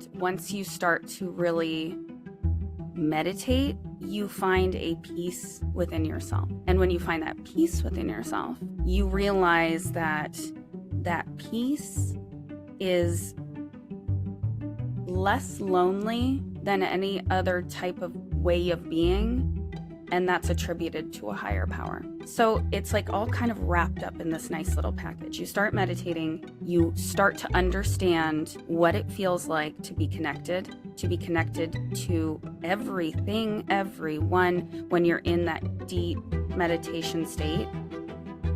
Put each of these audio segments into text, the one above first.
And once you start to really meditate, you find a peace within yourself. And when you find that peace within yourself, you realize that that peace is less lonely than any other type of way of being, and that's attributed to a higher power. So it's like all kind of wrapped up in this nice little package. You start meditating, you start to understand what it feels like to be connected to everything, everyone, when you're in that deep meditation state.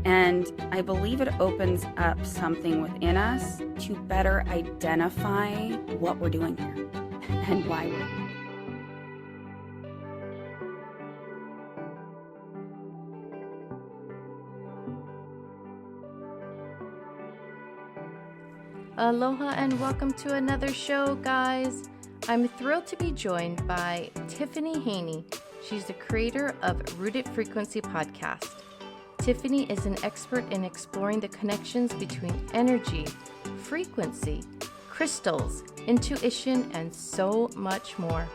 And I believe it opens up something within us to better identify what we're doing here and why we're here. Aloha and welcome to another show, guys. I'm thrilled to be joined by Tiffany Haney. She's the creator of Rooted Frequency Podcast. Tiffany is an expert in exploring the connections between energy, frequency, crystals, intuition, and so much more.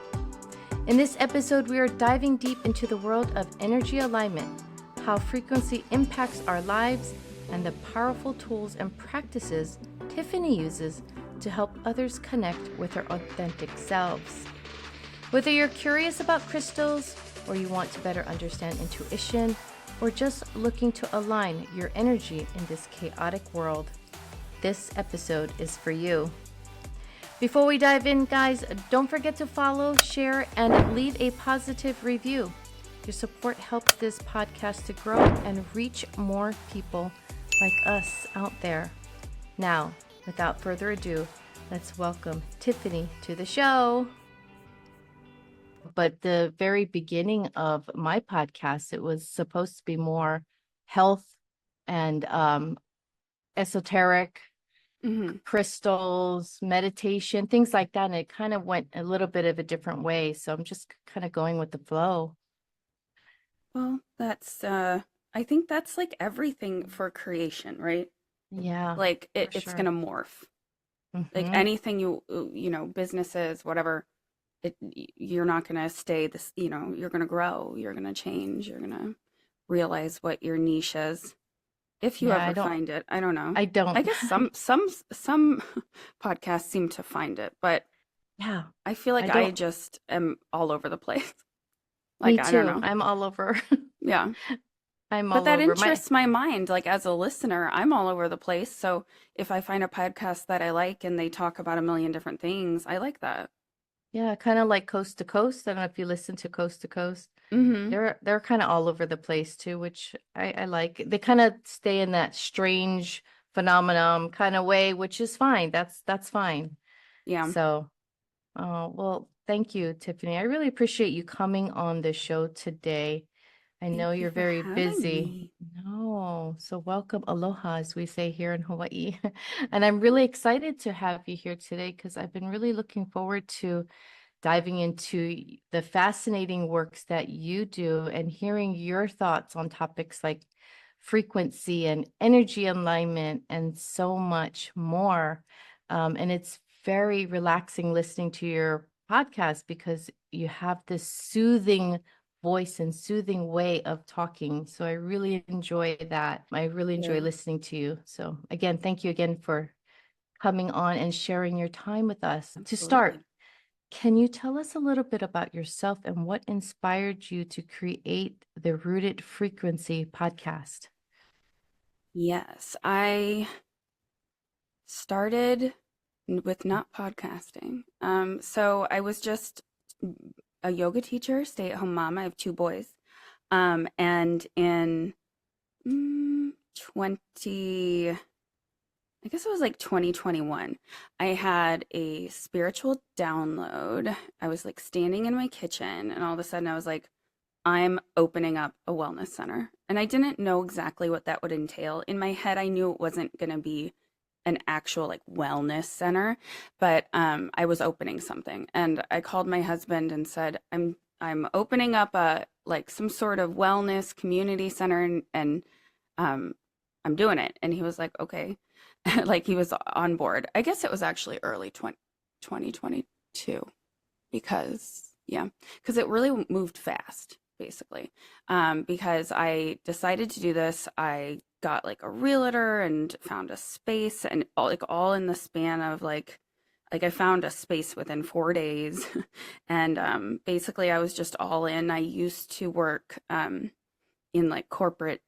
In this episode, we are diving deep into the world of energy alignment, how frequency impacts our lives, and the powerful tools and practices Tiffany uses to help others connect with their authentic selves. Whether you're curious about crystals, or you want to better understand intuition, or just looking to align your energy in this chaotic world, this episode is for you. Before we dive in, guys, don't forget to follow, share, and leave a positive review. Your support helps this podcast to grow and reach more people like us out there. Now, without further ado, let's welcome Tiffany to the show. But the very beginning of my podcast, it was supposed to be more health and esoteric, crystals, meditation, things like that. And it kind of went a little bit of a different way. So I'm just kind of going with the flow. Well, that's, I think that's like everything for creation, right? Yeah. Like it's sure. going to morph. Like anything businesses, whatever, you're not going to stay this, you're going to grow, you're going to change, you're going to realize what your niche is. If you ever find it, I don't know. I don't. I guess some podcasts seem to find it, but yeah, I feel like I just am all over the place. Like, me too. I don't know. I'm all over. Yeah. But that interests my mind. Like as a listener, I'm all over the place. So if I find a podcast that I like and they talk about a million different things, I like that. Yeah, kind of like Coast to Coast. I don't know if you listen to Coast to Coast. They're kind of all over the place too, which I like. They kind of stay in that strange phenomenon kind of way, which is fine. That's fine. Yeah. So, well, thank you, Tiffany. I really appreciate you coming on the show today. I know you're very busy. No, so welcome, aloha, as we say here in Hawaii. And I'm really excited to have you here today because I've been really looking forward to diving into the fascinating works that you do and hearing your thoughts on topics like frequency and energy alignment and so much more. And it's very relaxing listening to your podcast because you have this soothing voice and soothing way of talking. So I really enjoy that. I really enjoy listening to you. So again, thank you again for coming on and sharing your time with us. Absolutely. To start, can you tell us a little bit about yourself and what inspired you to create the Rooted Frequency podcast? Yes, I started with not podcasting. So I was just a yoga teacher, stay-at-home mom. I have two boys. And in 2021, I had a spiritual download. I was like standing in my kitchen and all of a sudden I was like, I'm opening up a wellness center. And I didn't know exactly what that would entail. In my head, I knew it wasn't going to be an actual like wellness center, but I was opening something. And I called my husband and said, I'm opening up a like some sort of wellness community center and I'm doing it. And he was like, okay. Like he was on board. I guess it was actually early 2022 because it really moved fast, basically. Because I decided to do this, I got like a realtor and found a space, and all in the span of like I found a space within 4 days, and basically I was just all in. I used to work in like corporate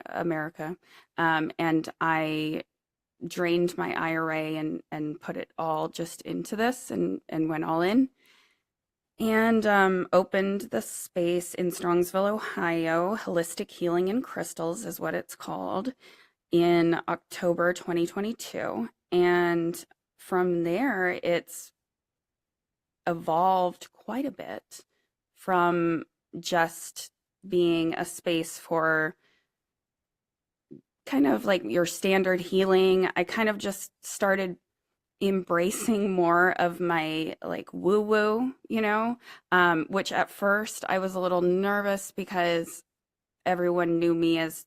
America, and I drained my IRA and put it all just into this and went all in and opened the space in Strongsville, Ohio. Holistic Healing and Crystals is what it's called, in October 2022. And from there, it's evolved quite a bit from just being a space for kind of like your standard healing. I kind of just started embracing more of my like woo woo, which at first I was a little nervous because everyone knew me as,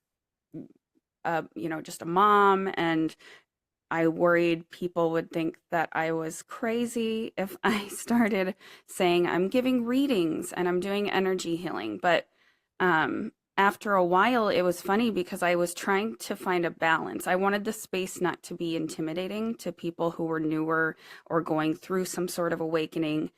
just a mom, and I worried people would think that I was crazy if I started saying I'm giving readings and I'm doing energy healing. But after a while, it was funny because I was trying to find a balance. I wanted the space not to be intimidating to people who were newer or going through some sort of awakening,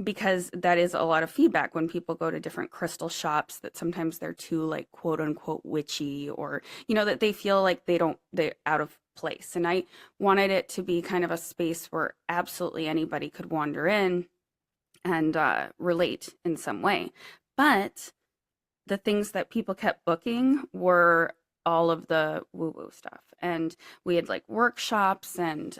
because that is a lot of feedback when people go to different crystal shops, that sometimes they're too like quote unquote witchy, or that they feel like they're out of place. And I wanted it to be kind of a space where absolutely anybody could wander in and relate in some way. But the things that people kept booking were all of the woo-woo stuff. And we had like workshops and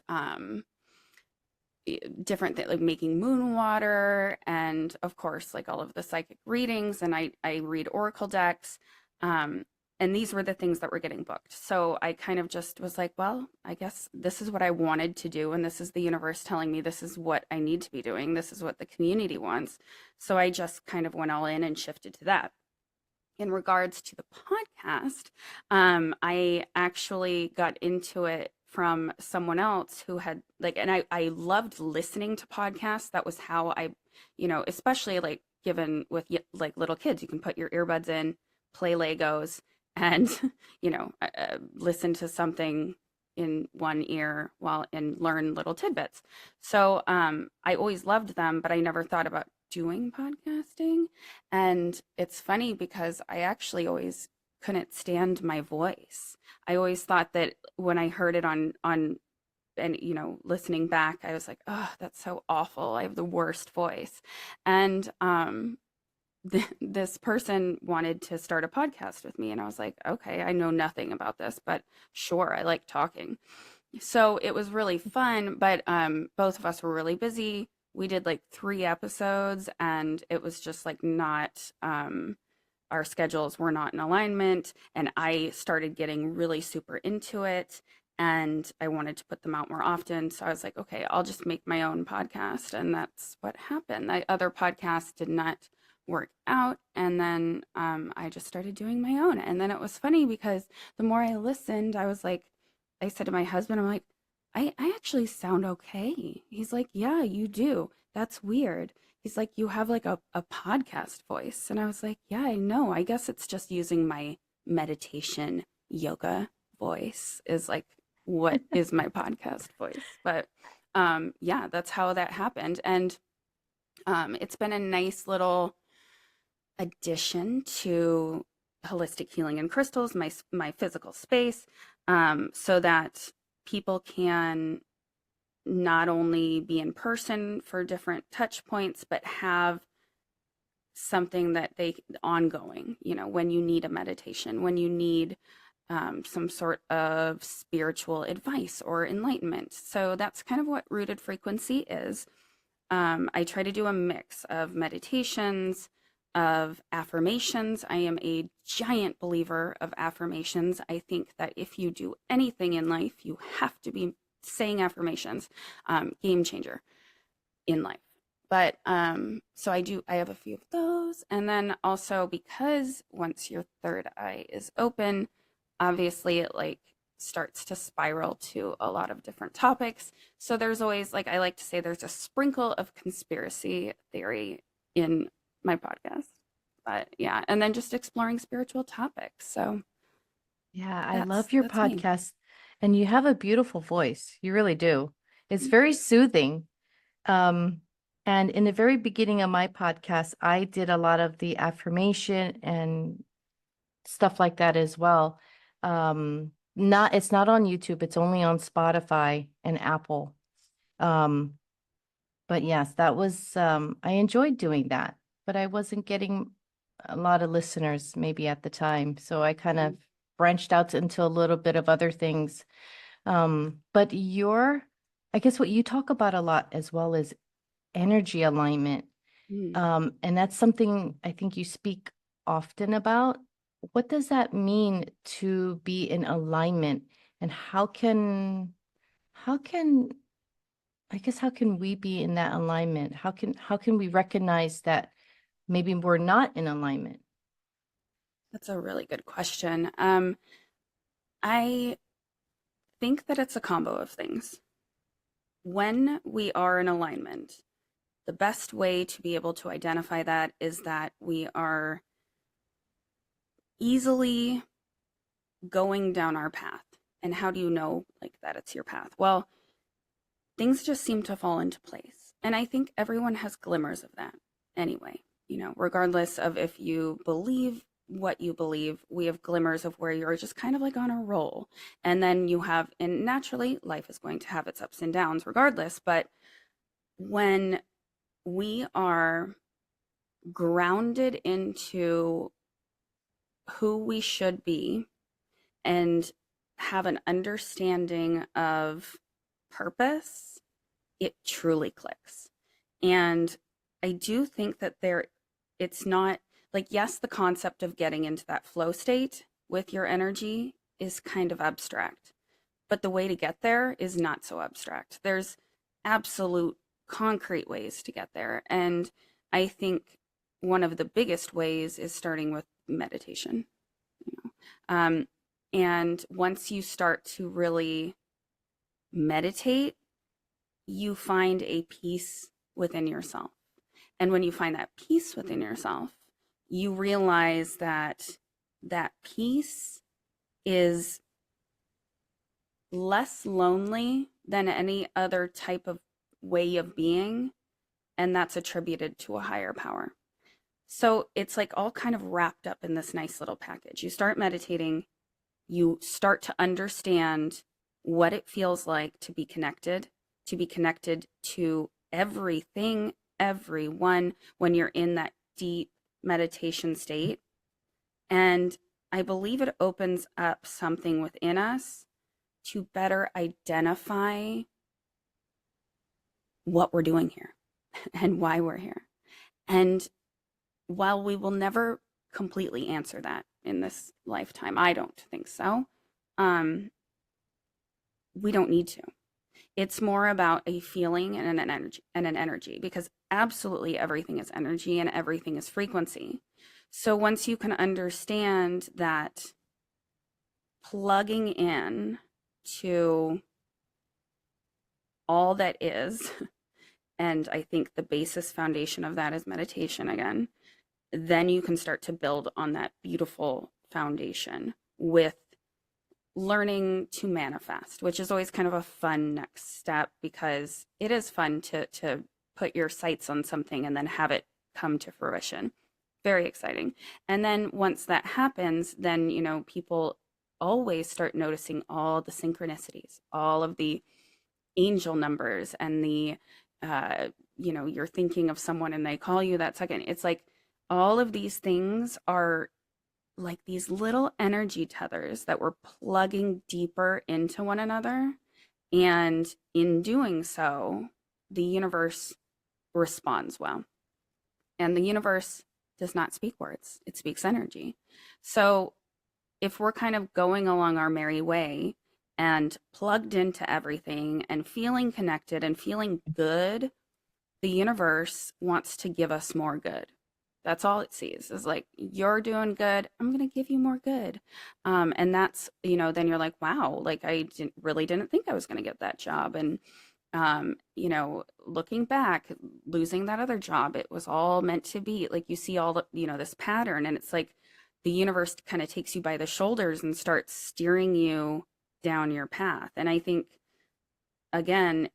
different things like making moon water, and of course like all of the psychic readings, and I read oracle decks, and these were the things that were getting booked. So I kind of just was like, well, I guess this is what I wanted to do, and this is the universe telling me this is what I need to be doing, this is what the community wants. So I just kind of went all in and shifted to that. In regards to the podcast, I actually got into it from someone else who had like, and I loved listening to podcasts. That was how I, especially like given with like little kids, you can put your earbuds in, play Legos, and, listen to something in one ear and learn little tidbits. So I always loved them, but I never thought about doing podcasting. And it's funny because I actually always couldn't stand my voice. I always thought that when I heard it on and listening back, I was like, oh, that's so awful. I have the worst voice. And this person wanted to start a podcast with me, and I was like, okay, I know nothing about this, but sure, I like talking. So it was really fun, but both of us were really busy. We did like 3 episodes, and it was just like not, our schedules were not in alignment, and I started getting really super into it, and I wanted to put them out more often. So I was like, okay, I'll just make my own podcast, and that's what happened. The other podcast did not work out, and then I just started doing my own. And then it was funny because the more I listened, I was like, I said to my husband, I'm like, I actually sound okay. He's like, yeah, you do. That's weird. He's like, you have like a podcast voice. And I was like, yeah, I know. I guess it's just using my meditation yoga voice is like what is my podcast voice. But yeah, that's how that happened. And it's been a nice little addition to Holistic Healing and Crystals, my physical space, so that people can not only be in person for different touch points, but have something that they ongoing, when you need a meditation, when you need some sort of spiritual advice or enlightenment. So that's kind of what Rooted Frequency is. I try to do a mix of meditations, of affirmations. I am a giant believer of affirmations. I think that if you do anything in life, you have to be saying affirmations. Game changer in life. But so I have a few of those. And then also because once your third eye is open, obviously it like starts to spiral to a lot of different topics. So there's always, like, I like to say, there's a sprinkle of conspiracy theory in my podcast. But yeah, and then just exploring spiritual topics. So Yeah, I that's love your that's me. podcast, and you have a beautiful voice. You really do. It's very soothing. Um, and in the very beginning of my podcast, I did a lot of the affirmation and stuff like that as well. Not it's not on YouTube, it's only on Spotify and Apple. Um, but yes, that was I enjoyed doing that, but I wasn't getting a lot of listeners maybe at the time. So I kind of branched out into a little bit of other things. But I guess what you talk about a lot as well is energy alignment. Mm. And that's something I think you speak often about. What does that mean to be in alignment? And how can, I guess, how can we be in that alignment? How can we recognize that maybe we're not in alignment? That's a really good question. I think that it's a combo of things. When we are in alignment, the best way to be able to identify that is that we are easily going down our path. And how do you know, like, that it's your path? Well, things just seem to fall into place. And I think everyone has glimmers of that anyway. Regardless of if you believe what you believe, we have glimmers of where you're just kind of like on a roll. And then and naturally, life is going to have its ups and downs regardless. But when we are grounded into who we should be and have an understanding of purpose, it truly clicks. And I do think that it's not like, yes, the concept of getting into that flow state with your energy is kind of abstract, but the way to get there is not so abstract. There's absolute concrete ways to get there. And I think one of the biggest ways is starting with meditation. You know? And once you start to really meditate, you find a peace within yourself. And when you find that peace within yourself, you realize that that peace is less lonely than any other type of way of being, and that's attributed to a higher power. So it's like all kind of wrapped up in this nice little package. You start meditating, you start to understand what it feels like to be connected to everything, everyone, when you're in that deep meditation state. And I believe it opens up something within us to better identify what we're doing here and why we're here. And while we will never completely answer that in this lifetime, I don't think so. We don't need to. It's more about a feeling and an energy, because absolutely everything is energy and everything is frequency. So once you can understand that plugging in to all that is, and I think the basis foundation of that is meditation again, then you can start to build on that beautiful foundation with learning to manifest, which is always kind of a fun next step, because it is fun to put your sights on something and then have it come to fruition. Very exciting. And then once that happens, then people always start noticing all the synchronicities, all of the angel numbers, and the you're thinking of someone and they call you that second. It's like all of these things are like these little energy tethers that we're plugging deeper into one another. And in doing so, the universe responds well. And the universe does not speak words, it speaks energy. So if we're kind of going along our merry way and plugged into everything and feeling connected and feeling good, the universe wants to give us more good. That's all it sees is like, you're doing good. I'm going to give you more good. And that's, then you're like, wow, like really didn't think I was going to get that job. And, looking back, losing that other job, it was all meant to be. Like you see all the, this pattern, and it's like the universe kind of takes you by the shoulders and starts steering you down your path. And I think, again,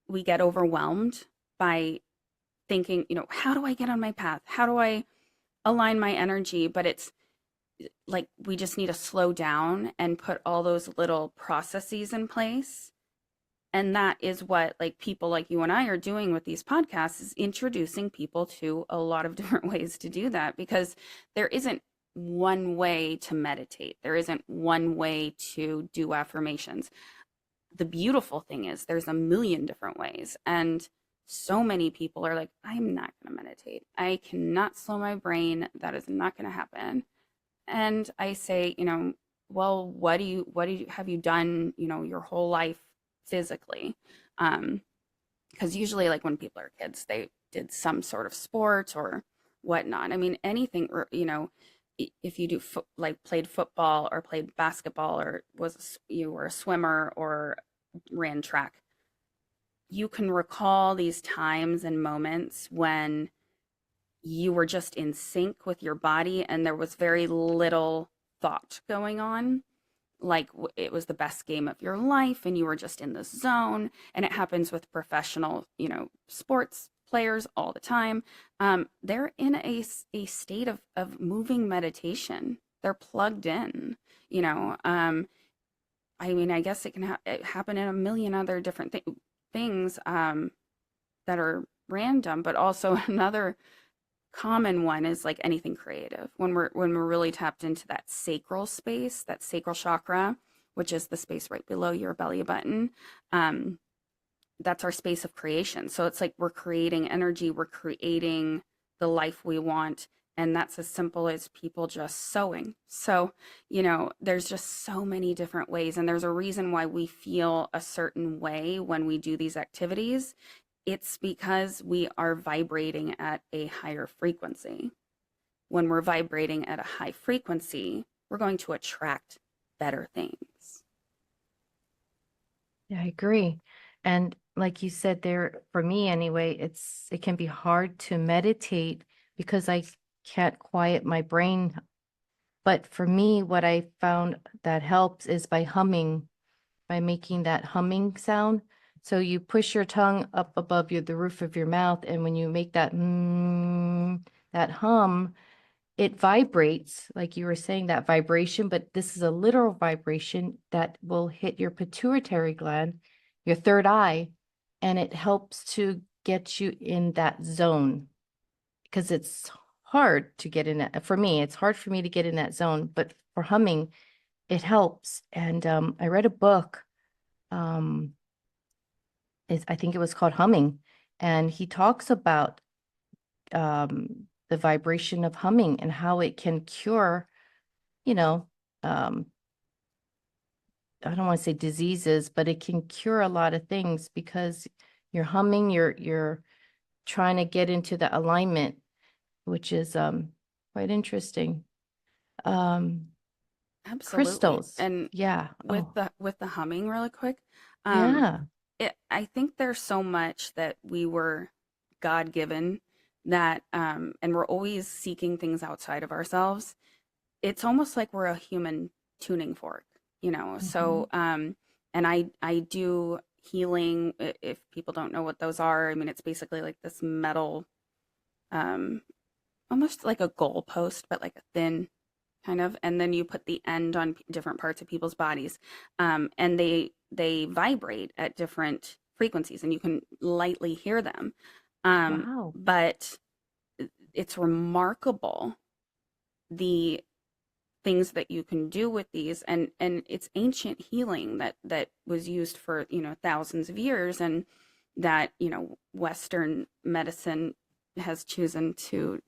we get overwhelmed by thinking, how do I get on my path? How do I align my energy? But it's like we just need to slow down and put all those little processes in place. And that is what like people like you and I are doing with these podcasts, is introducing people to a lot of different ways to do that, because there isn't one way to meditate. There isn't one way to do affirmations. The beautiful thing is there's a million different ways. And so many people are like, I'm not going to meditate. I cannot slow my brain. That is not going to happen. And I say, well, what have you done, your whole life physically? Because usually like when people are kids, they did some sort of sport or whatnot. I mean, anything, if you do like played football or played basketball or you were a swimmer or ran track, you can recall these times and moments when you were just in sync with your body and there was very little thought going on. Like it was the best game of your life and you were just in the zone. And it happens with professional, sports players all the time. They're in a state of moving meditation. They're plugged in, I mean, I guess it can happen in a million other different things that are random, but also another common one is like anything creative. When we're really tapped into that sacral space, that sacral chakra, which is the space right below your belly button, that's our space of creation. So it's like we're creating energy, we're creating the life we want. And that's as simple as people just sewing. So, there's just so many different ways. And there's a reason why we feel a certain way when we do these activities. It's because we are vibrating at a higher frequency. When we're vibrating at a high frequency, we're going to attract better things. Yeah, I agree. And like you said there, for me anyway, it can be hard to meditate because I can't quiet my brain. But for me, what I found that helps is by humming, by making that humming sound. So you push your tongue up above the roof of your mouth, and when you make that that hum, it vibrates, like you were saying, that vibration, but this is a literal vibration that will hit your pituitary gland, your third eye, and it helps to get you in that zone, because it's hard to get in that. For me, it's hard for me to get in that zone, but for humming, it helps. And I read a book, I think it was called Humming, and he talks about the vibration of humming and how it can cure, um, I don't want to say diseases, but it can cure a lot of things because you're humming, you're trying to get into the alignment, which is quite interesting. Absolutely. Crystals. And Yeah. with the humming really quick, Yeah. I think there's so much that we were God given that, and we're always seeking things outside of ourselves. It's almost like we're a human tuning fork, So, and I do healing. If people don't know what those are, I mean, it's basically like this metal, um, almost like a goalpost, but like a thin kind of, and then you put the end on different parts of people's bodies, and they vibrate at different frequencies, and you can lightly hear them. Wow. But it's remarkable the things that you can do with these, and it's ancient healing that was used for thousands of years, and that Western medicine has chosen to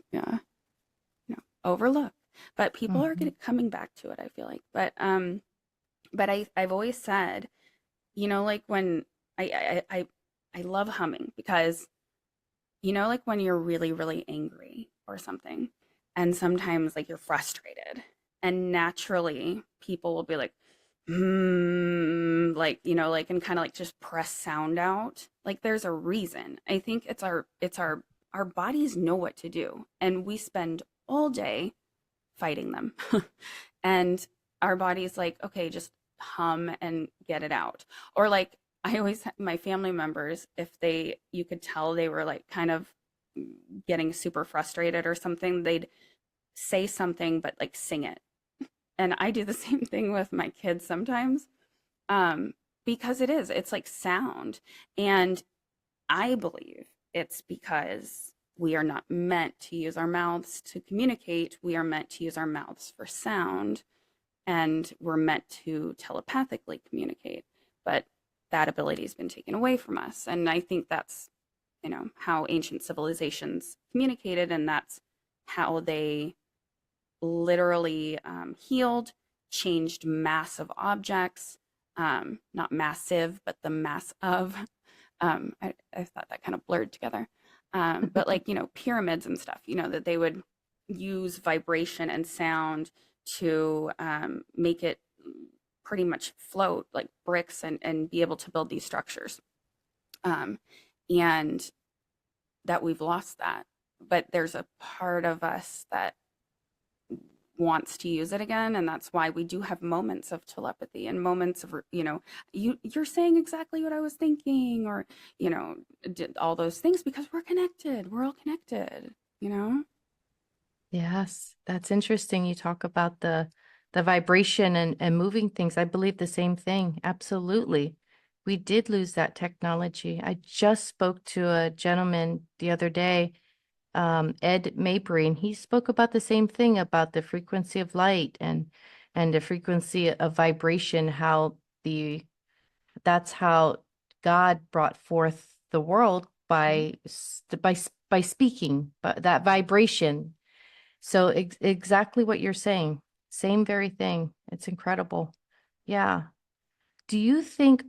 overlook. But people are coming back to it, I feel like. But I've always said, like when I love humming because like when you're really, really angry or something, and sometimes like you're frustrated, and naturally people will be like, like, like, and kind of like just press sound out. Like there's a reason. I think our bodies know what to do, and we spend all day fighting them. And our body's like, okay, just hum and get it out. Or like I always my family members, if you could tell they were like kind of getting super frustrated or something, they'd say something but like sing it. And I do the same thing with my kids sometimes. Um, because it's like sound. And I believe it's because we are not meant to use our mouths to communicate. We are meant to use our mouths for sound, and we're meant to telepathically communicate. But that ability has been taken away from us. And I think that's, how ancient civilizations communicated, and that's how they literally healed, changed massive objects, not massive, but the mass of. I thought that kind of blurred together. But like, pyramids and stuff, that they would use vibration and sound to make it pretty much float like bricks, and be able to build these structures. And that we've lost that. But there's a part of us that wants to use it again, and that's why we do have moments of telepathy and moments of, you're saying exactly what I was thinking, or did all those things, because we're all connected. Yes, that's interesting. You talk about the vibration and moving things. I believe the same thing. Absolutely. We did lose that technology. I just spoke to a gentleman the other day, Ed Mabry, and he spoke about the same thing, about the frequency of light and the frequency of vibration, how the that's how God brought forth the world by speaking, but that vibration. So exactly what you're saying, same very thing. It's incredible. Yeah. Do you think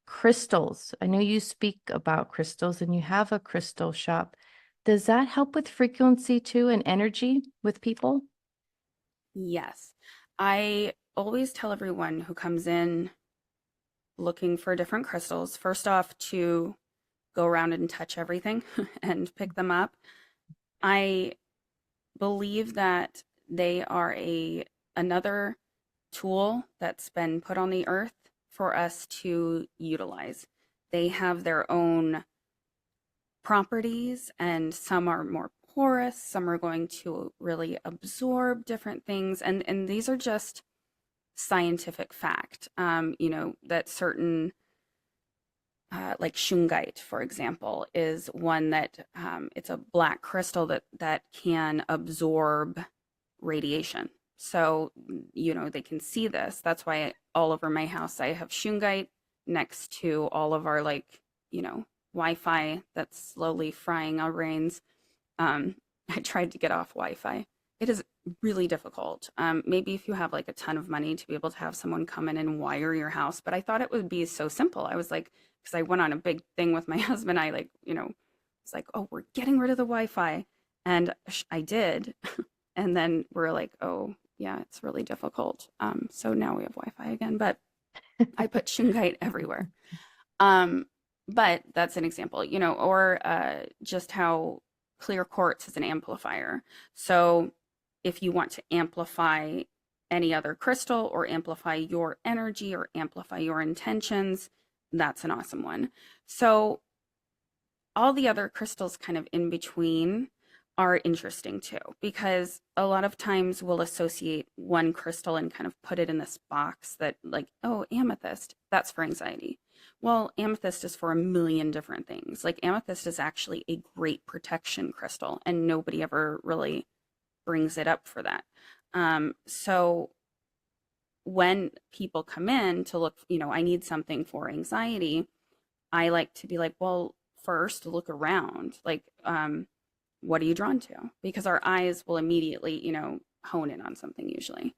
crystals, I know you speak about crystals and you have a crystal shop. Does that help with frequency too and energy with people? Yes. I always tell everyone who comes in looking for different crystals, first off, to go around and touch everything and pick them up. I believe that they are another tool that's been put on the earth for us to utilize. They have their own properties, and some are more porous, some are going to really absorb different things, and these are just scientific fact. That certain like shungite, for example, is one that it's a black crystal that can absorb radiation. So, they can see this. That's why all over my house I have shungite next to all of our, like, Wi-Fi that's slowly frying our brains. I tried to get off Wi-Fi. It is really difficult. Maybe if you have like a ton of money to be able to have someone come in and wire your house, but I thought it would be so simple. I was like, because I went on a big thing with my husband. I like, it's like, oh, we're getting rid of the Wi-Fi, and I did, and then we're like, oh yeah, it's really difficult. So now we have Wi-Fi again, but I put shungite everywhere. Um, but that's an example, or just how clear quartz is an amplifier. So if you want to amplify any other crystal, or amplify your energy, or amplify your intentions, that's an awesome one. So all the other crystals kind of in between are interesting too, because a lot of times we'll associate one crystal and kind of put it in this box that, like, oh, amethyst, that's for anxiety. Well, amethyst is for a million different things. Like, amethyst is actually a great protection crystal, and nobody ever really brings it up for that. So when people come in to look, I need something for anxiety, I like to be like, well, first look around. Like, what are you drawn to? Because our eyes will immediately, hone in on something usually.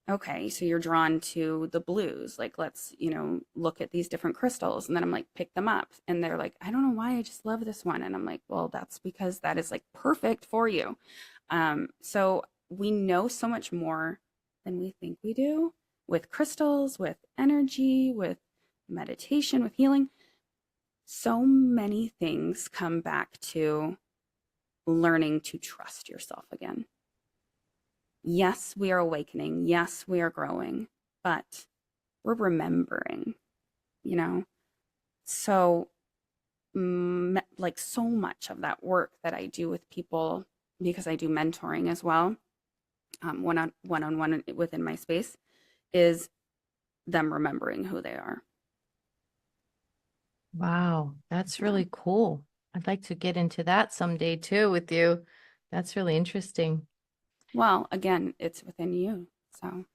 okay, so you're drawn to the blues. Like, let's, look at these different crystals. And then I'm like, pick them up. And they're like, I don't know why I just love this one. And I'm like, well, that's because that is like perfect for you. So we know so much more than we think we do with crystals, with energy, with meditation, with healing. So many things come back to learning to trust yourself again. Yes, we are awakening. Yes, we are growing, but we're remembering, you know? So, like so much of that work that I do with people, because I do mentoring as well, one-on-one within my space, is them remembering who they are. Wow, that's Yeah. really cool. I'd like to get into that someday too with you. That's really interesting. Well, again, it's within you. So,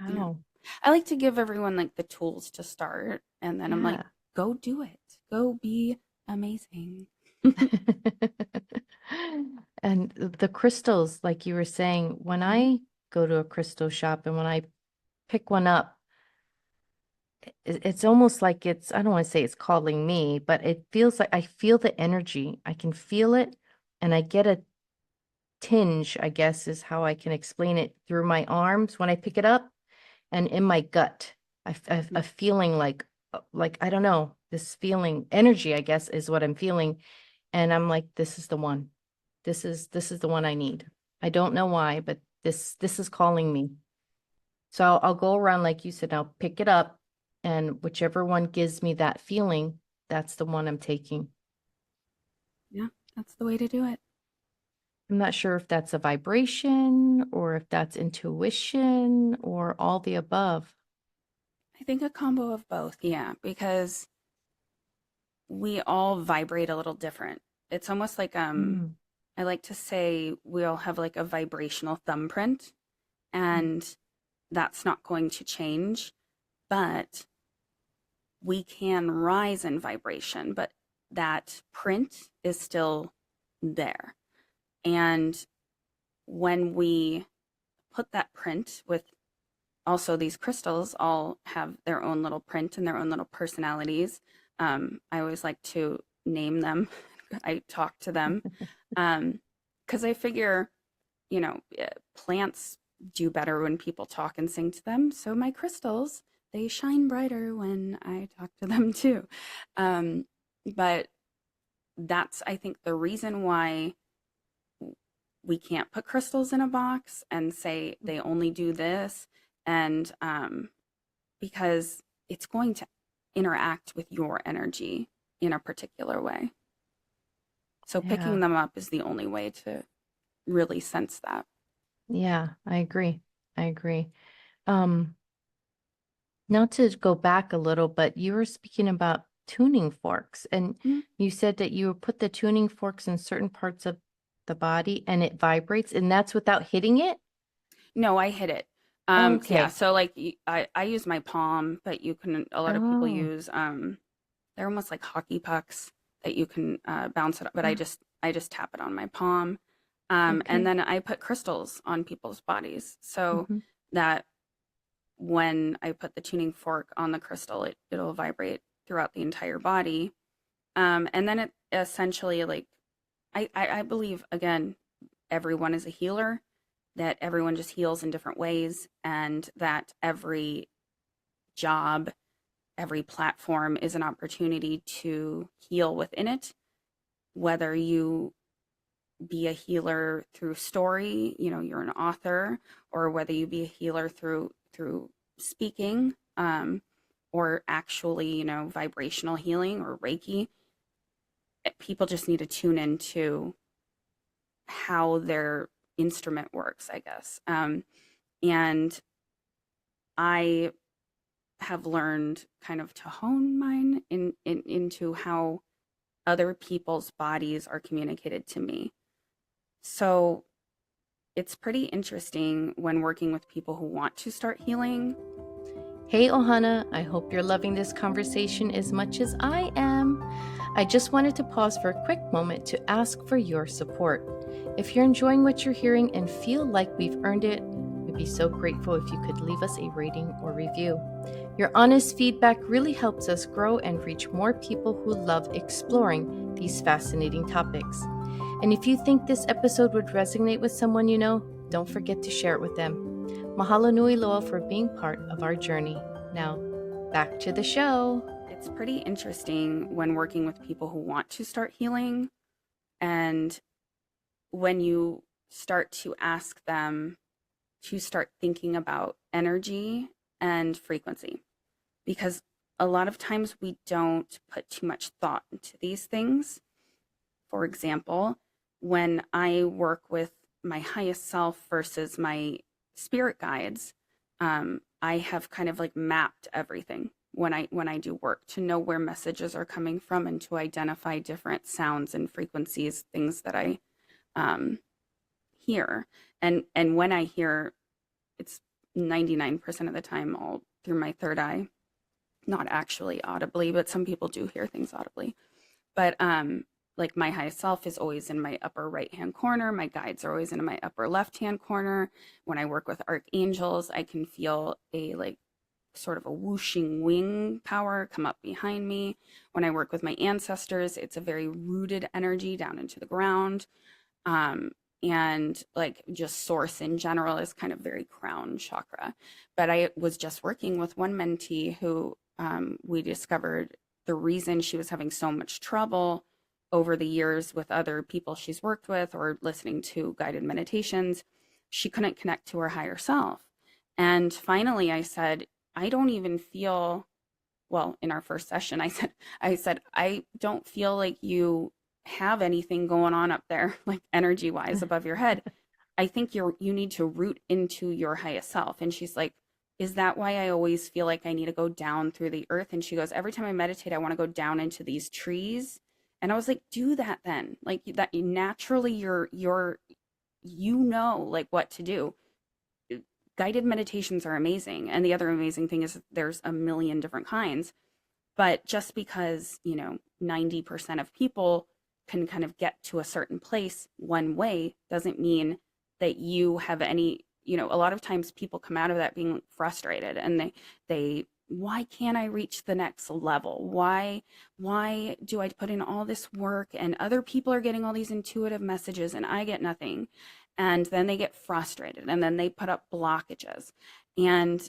you know, Wow. I like to give everyone like the tools to start, and then I'm like, Yeah. go do it. Go be amazing. And the crystals, like you were saying, when Mhm. I go to a crystal shop and when I pick one up, it's almost like I don't want to say it's calling me, but it feels like I feel the energy. I can feel it and I get a tinge, I guess is how I can explain it, through my arms when I pick it up and in my gut. A feeling like, I don't know, this feeling, energy, I guess, is what I'm feeling. And I'm like, this is the one. This is the one I need. I don't know why, but this is calling me. So I'll go around, like you said, I'll pick it up, and whichever one gives me that feeling, that's the one I'm taking. Yeah, that's the way to do it. I'm not sure if that's a vibration or if that's intuition or all the above. I think a combo of both, yeah, because we all vibrate a little different. It's almost like Mm, I like to say we all have like a vibrational thumbprint, and that's not going to change, but we can rise in vibration, but that print is still there. And when we put that print with, also these crystals all have their own little print and their own little personalities. I always like to name them. I talk to them because I figure, plants do better when people talk and sing to them. So my crystals, they shine brighter when I talk to them too. But that's, I think, the reason why we can't put crystals in a box and say they only do this. And because it's going to interact with your energy in a particular way. So yeah, picking them up is the only way to really sense that. yeah, I agree. I agree. Um, Not to go back a little, but you were speaking about tuning forks, and Mhm. you said that you would put the tuning forks in certain parts of the body and it vibrates, and that's without hitting it? No, I hit it. Yeah, Okay. so like I use my palm, but you can, a lot of people Oh, use they're almost like hockey pucks that you can bounce it up, but I just tap it on my palm. And okay. then I put crystals on people's bodies so Hmm. that when I put the tuning fork on the crystal, it'll vibrate throughout the entire body. And then it essentially, like, I believe, again, everyone is a healer, that everyone just heals in different ways, and that every job, every platform is an opportunity to heal within it, whether you be a healer through story, you're an author, or whether you be a healer through speaking, or actually, vibrational healing or Reiki. People just need to tune into how their instrument works, I guess. And I have learned kind of to hone mine into how other people's bodies are communicated to me. So it's pretty interesting when working with people who want to start healing. Hey, Ohana, I hope you're loving this conversation as much as I am. I just wanted to pause for a quick moment to ask for your support. If you're enjoying what you're hearing and feel like we've earned it, we We'd be so grateful if you could leave us a rating or review. Your honest feedback really helps us grow and reach more people who love exploring these fascinating topics. And if you think this episode would resonate with someone you know, don't forget to share it with them. Mahalo nui loa for being part of our journey. Now, back to the show. It's pretty interesting when working with people who want to start healing, and when you start to ask them to start thinking about energy and frequency, because a lot of times we don't put too much thought into these things. For example, when I work with my highest self versus my spirit guides, I have kind of like mapped everything when I do work to know where messages are coming from and to identify different sounds and frequencies, things that I hear. And when I hear, it's 99% of the time all through my third eye, not actually audibly, but some people do hear things audibly. But like my highest self is always in my upper right hand corner. My guides are always in my upper left hand corner. When I work with archangels, I can feel a like sort of a whooshing wing power come up behind me. When I work with my ancestors, it's a very rooted energy down into the ground. And like just source in general is kind of very crown chakra. But I was just working with one mentee who we discovered the reason she was having so much trouble over the years with other people she's worked with or listening to guided meditations, she couldn't connect to her higher self. And finally I said, I don't even feel, well, in our first session, I said, I don't feel like you have anything going on up there, like energy wise above your head. I think you need to root into your highest self. And she's like, is that why I always feel like I need to go down through the earth? And she goes, every time I meditate, I want to go down into these trees. And I was like, do that then. Like that naturally you know like what to do. Guided meditations are amazing. And the other amazing thing is there's a million different kinds. But just because, 90% of people can kind of get to a certain place one way doesn't mean that you have any, a lot of times people come out of that being frustrated and they why can't I reach the next level? Why do I put in all this work and other people are getting all these intuitive messages and I get nothing? And then they get frustrated and then they put up blockages. And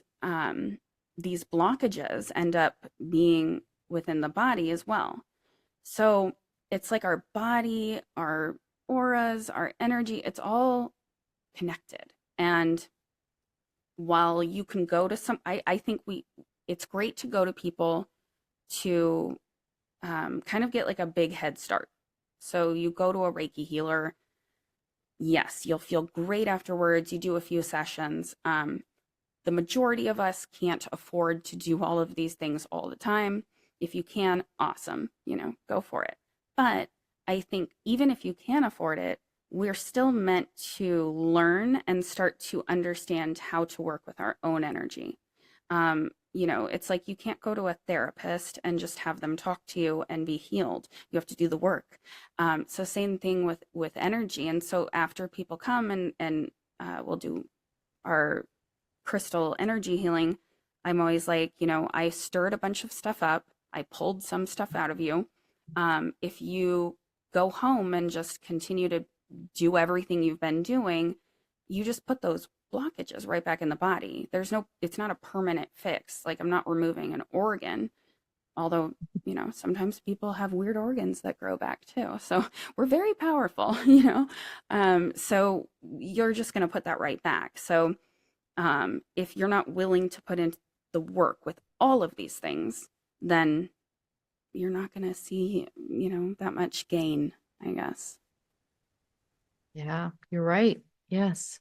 these blockages end up being within the body as well. So it's like our body, our auras, our energy, it's all connected. And while you can go to I think it's great to go to people to kind of get like a big head start. So you go to a Reiki healer. Yes, you'll feel great afterwards. You do a few sessions. The majority of us can't afford to do all of these things all the time. If you can, awesome, go for it. But I think even if you can afford it, we're still meant to learn and start to understand how to work with our own energy. It's like you can't go to a therapist and just have them talk to you and be healed. You have to do the work. So same thing with energy. And so after people come and we'll do our crystal energy healing, I'm always like, I stirred a bunch of stuff up. I pulled some stuff out of you. If you go home and just continue to do everything you've been doing, you just put those blockages right back in the body. It's not a permanent fix. Like I'm not removing an organ, although, sometimes people have weird organs that grow back too. So we're very powerful, so you're just going to put that right back. So if you're not willing to put in the work with all of these things, then you're not going to see, that much gain, I guess. Yeah, you're right. Yes.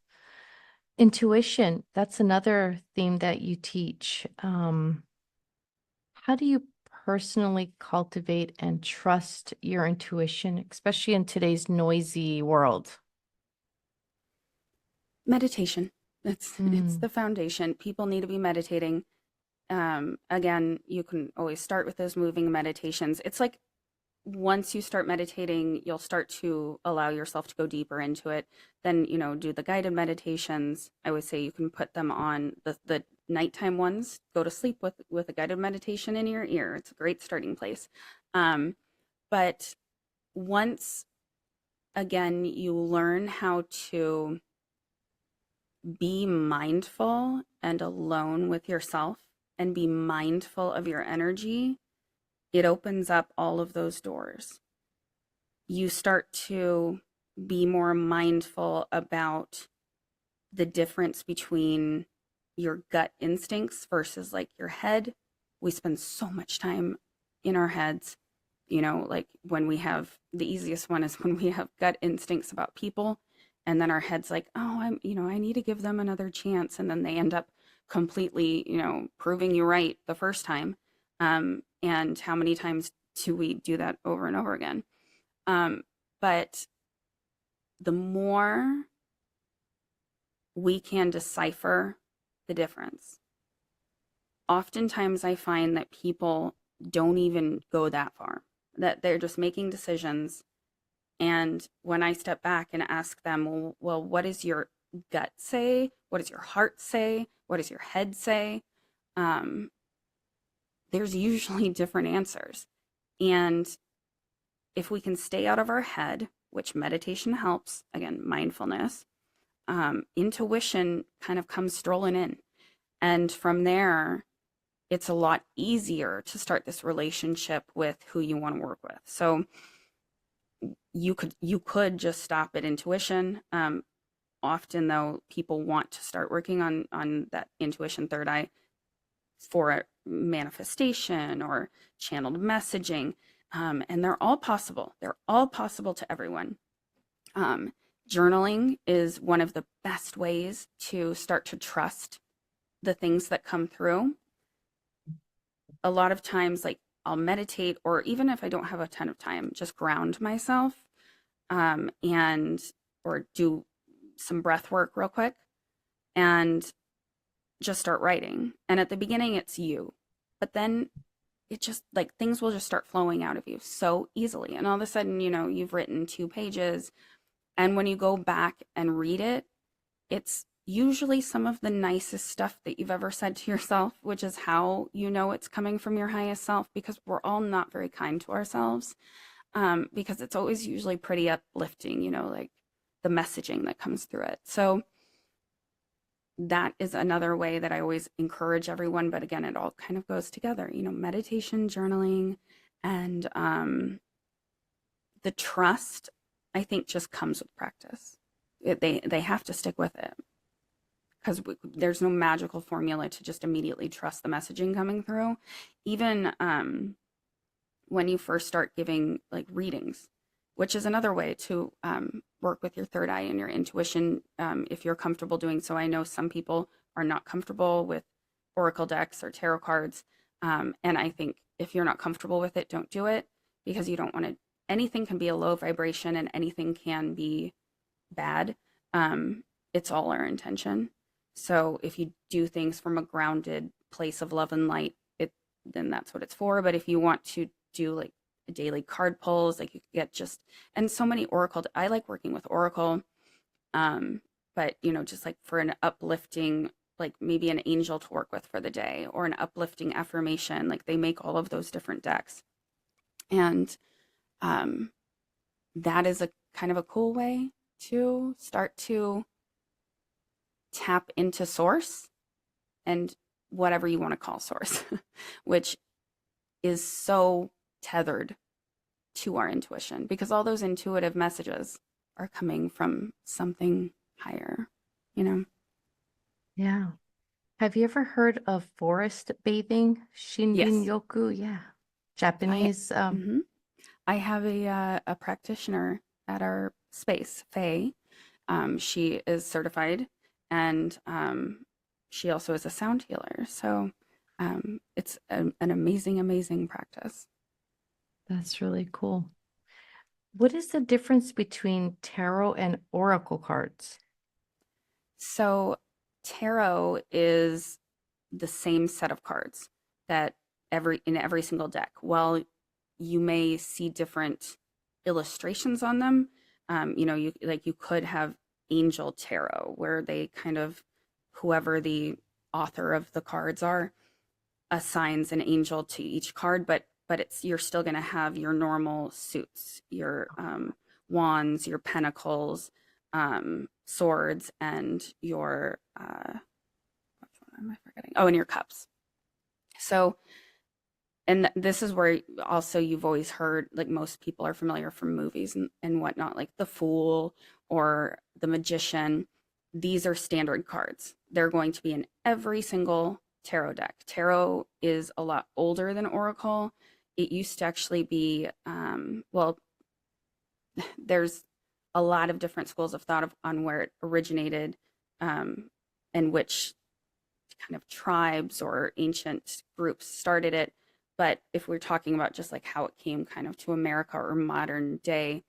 Intuition, that's another theme that you teach. How do you personally cultivate and trust your intuition, especially in today's noisy world? Meditation. It's the foundation. People need to be meditating. Again, you can always start with those moving meditations. It's like once you start meditating, you'll start to allow yourself to go deeper into it. Then, do the guided meditations. I always say you can put them on the nighttime ones. Go to sleep with a guided meditation in your ear. It's a great starting place. But once again, you learn how to be mindful and alone with yourself and be mindful of your energy, it opens up all of those doors. You start to be more mindful about the difference between your gut instincts versus like your head. We spend so much time in our heads, like when we have the easiest one is when we have gut instincts about people. And then our head's like, oh, I need to give them another chance. And then they end up completely, proving you right the first time. And how many times do we do that over and over again? But the more we can decipher the difference, oftentimes I find that people don't even go that far, that they're just making decisions. And when I step back and ask them, well, what does your gut say? What does your heart say? What does your head say? There's usually different answers. And if we can stay out of our head, which meditation helps, again, mindfulness, intuition kind of comes strolling in. And from there, it's a lot easier to start this relationship with who you want to work with. So you could just stop at intuition. Often, though, people want to start working on that intuition third eye for a manifestation or channeled messaging. And they're all possible. They're all possible to everyone. Journaling is one of the best ways to start to trust the things that come through. A lot of times, like I'll meditate, or even if I don't have a ton of time, just ground myself, and or do some breath work real quick and just start writing. And at the beginning, it's you, but then it just like things will just start flowing out of you so easily. And all of a sudden, you've written 2 pages. And when you go back and read it, it's usually some of the nicest stuff that you've ever said to yourself, which is how it's coming from your highest self, because we're all not very kind to ourselves, because it's always usually pretty uplifting, like the messaging that comes through it. So that is another way that I always encourage everyone. But again, it all kind of goes together, meditation, journaling, and the trust, I think, just comes with practice. They have to stick with it, because there's no magical formula to just immediately trust the messaging coming through. Even when you first start giving like readings, which is another way to work with your third eye and your intuition, if you're comfortable doing so. I know some people are not comfortable with oracle decks or tarot cards, and I think if you're not comfortable with it, don't do it, because you don't want to. Anything can be a low vibration, and anything can be bad. It's all our intention. So if you do things from a grounded place of love and light, then that's what it's for. But if you want to do like daily card pulls, like you get and so many oracle. I like working with oracle, but just like for an uplifting, like maybe an angel to work with for the day, or an uplifting affirmation. Like they make all of those different decks, and that is a kind of a cool way to start to tap into source, and whatever you want to call source, which is so tethered to our intuition, because all those intuitive messages are coming from something higher, Yeah. Have you ever heard of forest bathing? Shinrin Yes. yoku? Yeah. I Japanese. mhm. I have a practitioner at our space, Faye. She is certified, and she also is a sound healer. So it's an amazing, amazing practice. That's really cool. What is the difference between tarot and oracle cards? So tarot is the same set of cards that in every single deck. Well, you may see different illustrations on them. You could have angel tarot where they kind of, whoever the author of the cards are, assigns an angel to each card, but it's, you're still going to have your normal suits, your wands, your pentacles, swords, and your what am I forgetting? Oh, and your cups. So, and this is where also you've always heard, like most people are familiar from movies and whatnot, like the Fool or the Magician. These are standard cards. They're going to be in every single tarot deck. Tarot is a lot older than Oracle. It used to actually be, well, there's a lot of different schools of thought on where it originated, and which kind of tribes or ancient groups started it. But if we're talking about just like how it came kind of to America or modern day,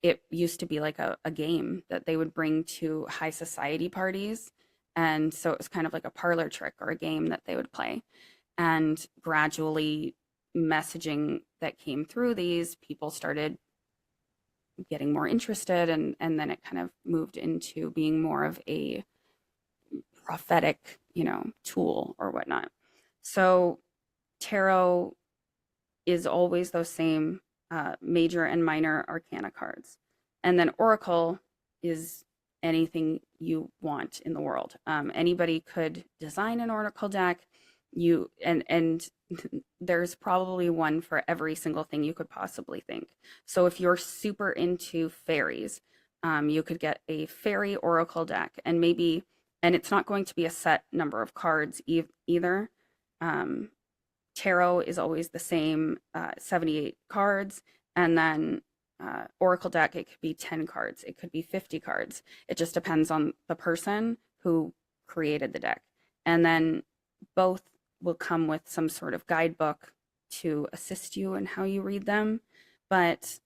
it used to be like a game that they would bring to high society parties. And so it was kind of like a parlor trick or a game that they would play. And gradually, messaging that came through these, people started getting more interested. And then it kind of moved into being more of a prophetic, tool or whatnot. So tarot is always those same major and minor arcana cards. And then Oracle is anything you want in the world. Anybody could design an Oracle deck. And there's probably one for every single thing you could possibly think. So if you're super into fairies, you could get a fairy Oracle deck, and it's not going to be a set number of cards either. Tarot is always the same, 78 cards. And then Oracle deck, it could be 10 cards. It could be 50 cards. It just depends on the person who created the deck. And then both will come with some sort of guidebook to assist you in how you read them. But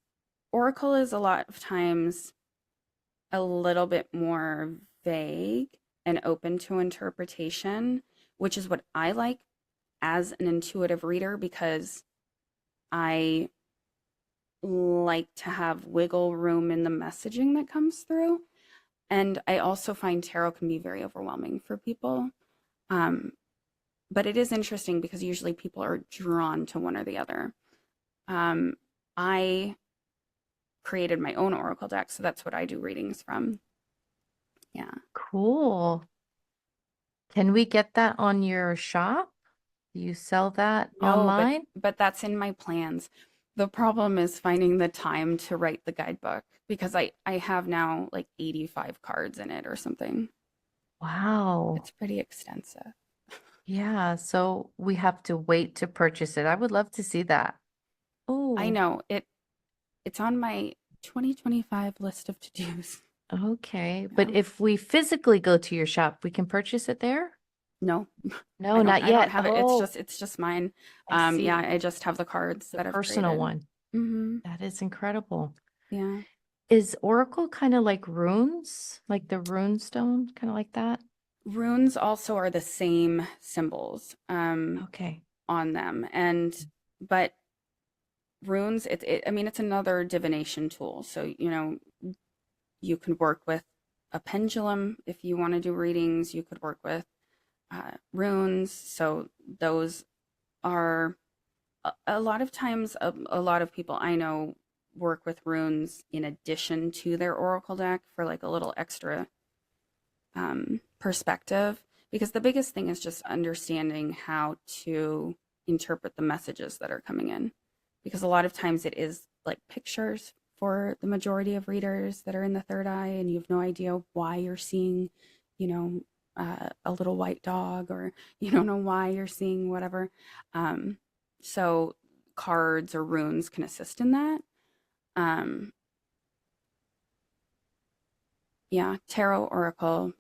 Oracle is a lot of times a little bit more vague and open to interpretation, which is what I like as an intuitive reader, because I like to have wiggle room in the messaging that comes through. And I also find tarot can be very overwhelming for people. But it is interesting because usually people are drawn to one or the other. I created my own Oracle deck, so that's what I do readings from. Yeah. Cool. Can we get that on your shop? Do you sell that No, online? but that's in my plans. The problem is finding the time to write the guidebook, because I have now like 85 cards in it or something. Wow. It's pretty extensive. Yeah, so we have to wait to purchase it. I would love to see that. I Oh, know it's on my 2025 list of to-dos. okay. Yeah. But if we physically go to your shop, we can purchase it there? No, No, not I don't yet. have it. Oh, It's just mine. I Yeah, see. I just have the cards The that I've personal created. one. Mm-hmm. That is incredible. Yeah. Is Oracle kind of like runes? Like the rune stone, kind of like that? Runes also are the same symbols Okay. on them. But runes, I mean, it's another divination tool. So, you can work with a pendulum if you want to do readings. You could work with runes. So those are a lot of times, a lot of people I know work with runes in addition to their oracle deck for like a little extra perspective, because the biggest thing is just understanding how to interpret the messages that are coming in, because a lot of times it is like pictures for the majority of readers that are in the third eye, and you have no idea why you're seeing, a little white dog, or you don't know why you're seeing whatever. So cards or runes can assist in that. Um, yeah, tarot, oracle,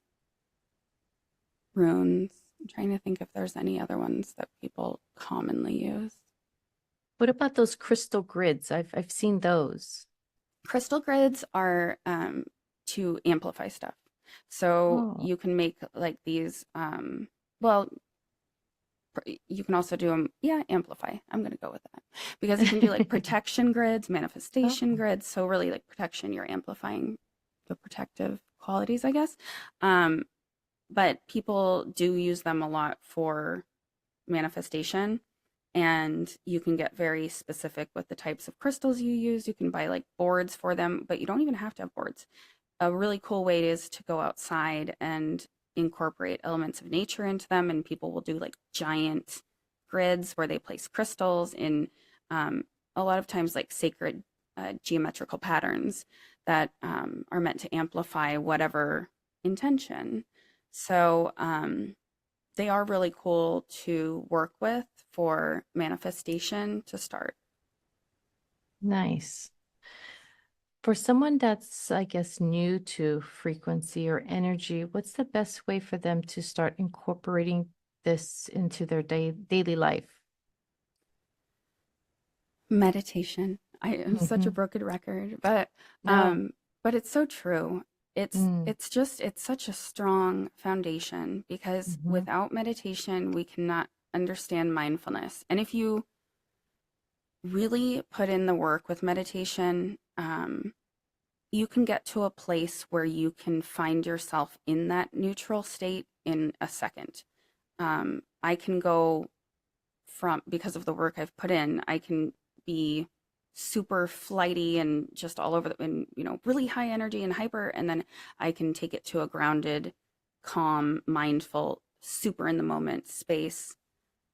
runes. I'm trying to think if there's any other ones that people commonly use. What about those crystal grids? I've seen those. Crystal grids are to amplify stuff. So Oh, you can make like these, well, you can also do them, yeah, amplify. I'm going to go with that because you can do like protection grids, Oh, manifestation grids. So really like protection, you're amplifying the protective qualities, I guess. Um, but people do use them a lot for manifestation, and you can get very specific with the types of crystals you use. You can buy like boards for them, but you don't even have to have boards. A really cool way is to go outside and incorporate elements of nature into them, and people will do like giant grids where they place crystals in, um, a lot of times like sacred geometrical patterns that are meant to amplify whatever intention. So they are really cool to work with for manifestation to start. nice. For someone that's, I guess, new to frequency or energy, what's the best way for them to start incorporating this into their daily life? Meditation. I am such a Hmm. broken record, but No. it's so true. Mm. It's such a strong foundation because Hmm. without meditation, we cannot understand mindfulness. And if you really put in the work with meditation, you can get to a place where you can find yourself in that neutral state in a second. I can go from, because of the work I've put in, I can be super flighty and just all over and really high energy and hyper, and then I can take it to a grounded, calm, mindful, super in the moment space,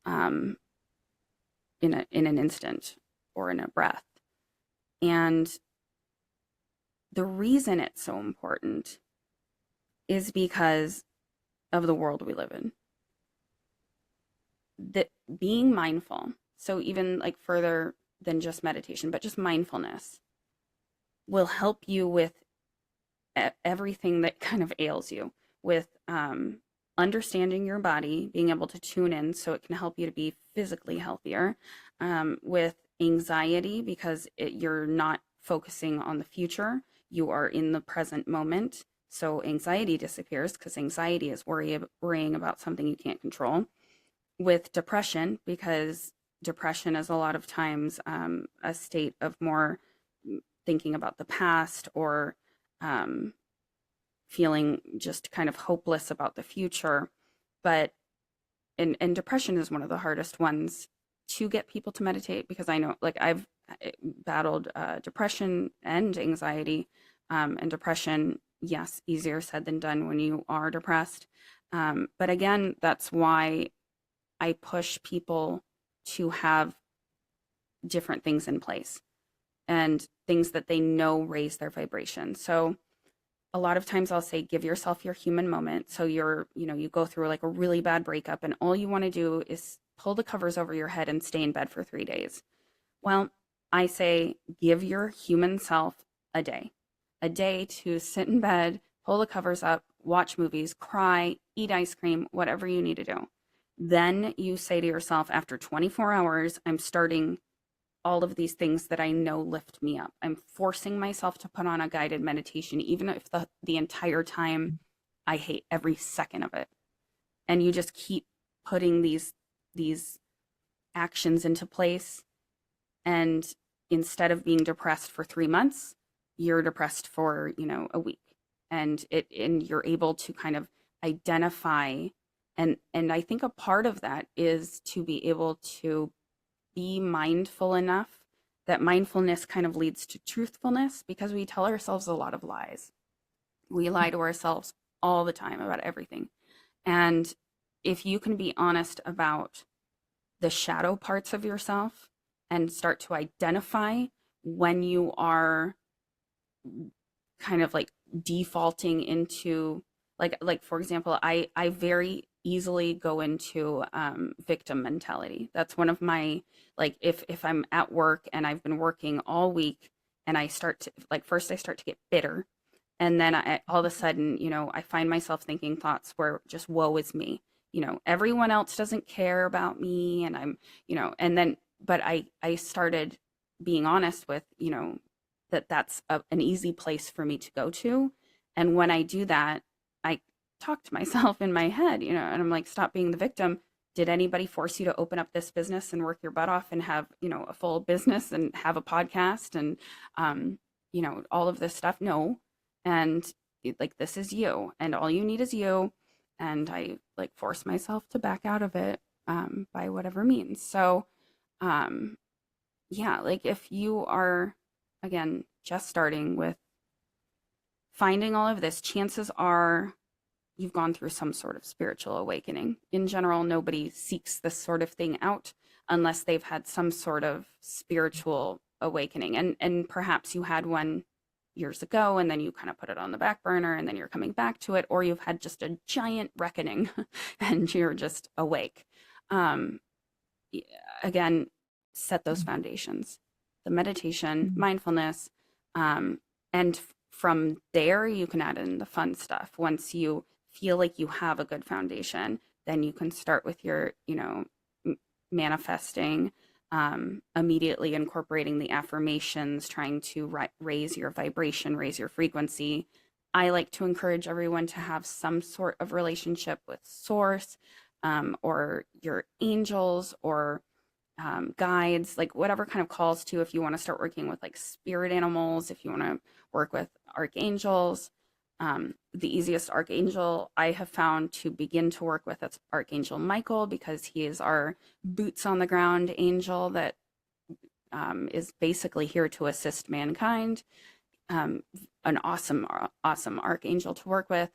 um, in an instant or in a breath. And the reason it's so important is because of the world we live in. That being mindful, so even like further than just meditation, but just mindfulness will help you with everything that kind of ails you, with understanding your body, being able to tune in so it can help you to be physically healthier, with anxiety because you're not focusing on the future, you are in the present moment. So anxiety disappears because anxiety is worrying about something you can't control. With depression, because depression is a lot of times a state of more thinking about the past or um, feeling just kind of hopeless about the future. But and depression is one of the hardest ones to get people to meditate because I know, like, I've battled depression and anxiety, and depression, yes, easier said than done when you are depressed. But again, that's why I push people to have different things in place and things that they know raise their vibration. So a lot of times I'll say, give yourself your human moment. So you go through like a really bad breakup and all you want to do is pull the covers over your head and stay in bed for 3 days. Well, I say, give your human self a day, a day to sit in bed, pull the covers up, watch movies, cry, eat ice cream, whatever you need to do. Then you say to yourself, after 24 hours, I'm starting all of these things that I know lift me up. I'm forcing myself to put on a guided meditation, even if the entire time I hate every second of it. And you just keep putting these actions into place. And instead of being depressed for 3 months, you're depressed for, a week. And you're able to kind of identify, and I think a part of that is to be able to be mindful enough that mindfulness kind of leads to truthfulness because we tell ourselves a lot of lies. We lie to ourselves all the time about everything. And if you can be honest about the shadow parts of yourself and start to identify when you are kind of like defaulting into, like for example, I very easily go into victim mentality. That's one of my, like, if I'm at work and I've been working all week and I start to, like, first I start to get bitter, and then all of a sudden, I find myself thinking thoughts where just woe is me. Everyone else doesn't care about me, and I'm, and then, but I started being honest with, that that's an easy place for me to go to. And when I do that, I talk to myself in my head, and I'm like, stop being the victim. did anybody force you to open up this business and work your butt off and have, a full business and have a podcast and, all of this stuff? No. And like, this is you, and all you need is you. And I like force myself to back out of it, by whatever means. So, yeah, like if you are, again, just starting with finding all of this, chances are you've gone through some sort of spiritual awakening. In general, nobody seeks this sort of thing out unless they've had some sort of spiritual awakening. And perhaps you had one years ago and then you kind of put it on the back burner and then you're coming back to it, or you've had just a giant reckoning and you're just awake. Um, Again, set those foundations, the meditation, mindfulness, and from there you can add in the fun stuff. Once you feel like you have a good foundation, then you can start with your, manifesting, immediately incorporating the affirmations, trying to raise your vibration, raise your frequency. I like to encourage everyone to have some sort of relationship with source, or your angels, or guides, like whatever kind of calls to. If you want to start working with like spirit animals, if you want to work with archangels, the easiest archangel I have found to begin to work with, that's Archangel Michael, because he is our boots on the ground angel that is basically here to assist mankind. An awesome archangel to work with.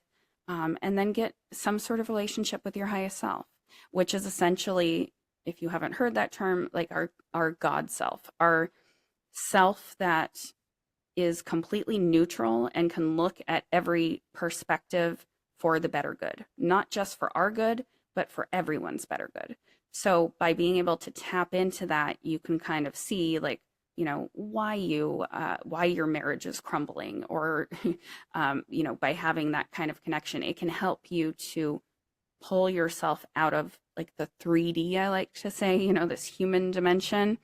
And then get some sort of relationship with your highest self, which is essentially, if you haven't heard that term, like our God self, our self that is completely neutral and can look at every perspective for the better good, not just for our good, but for everyone's better good. So by being able to tap into that, you can kind of see, like, why your marriage is crumbling, or, by having that kind of connection, it can help you to pull yourself out of like the 3D, I like to say, this human dimension,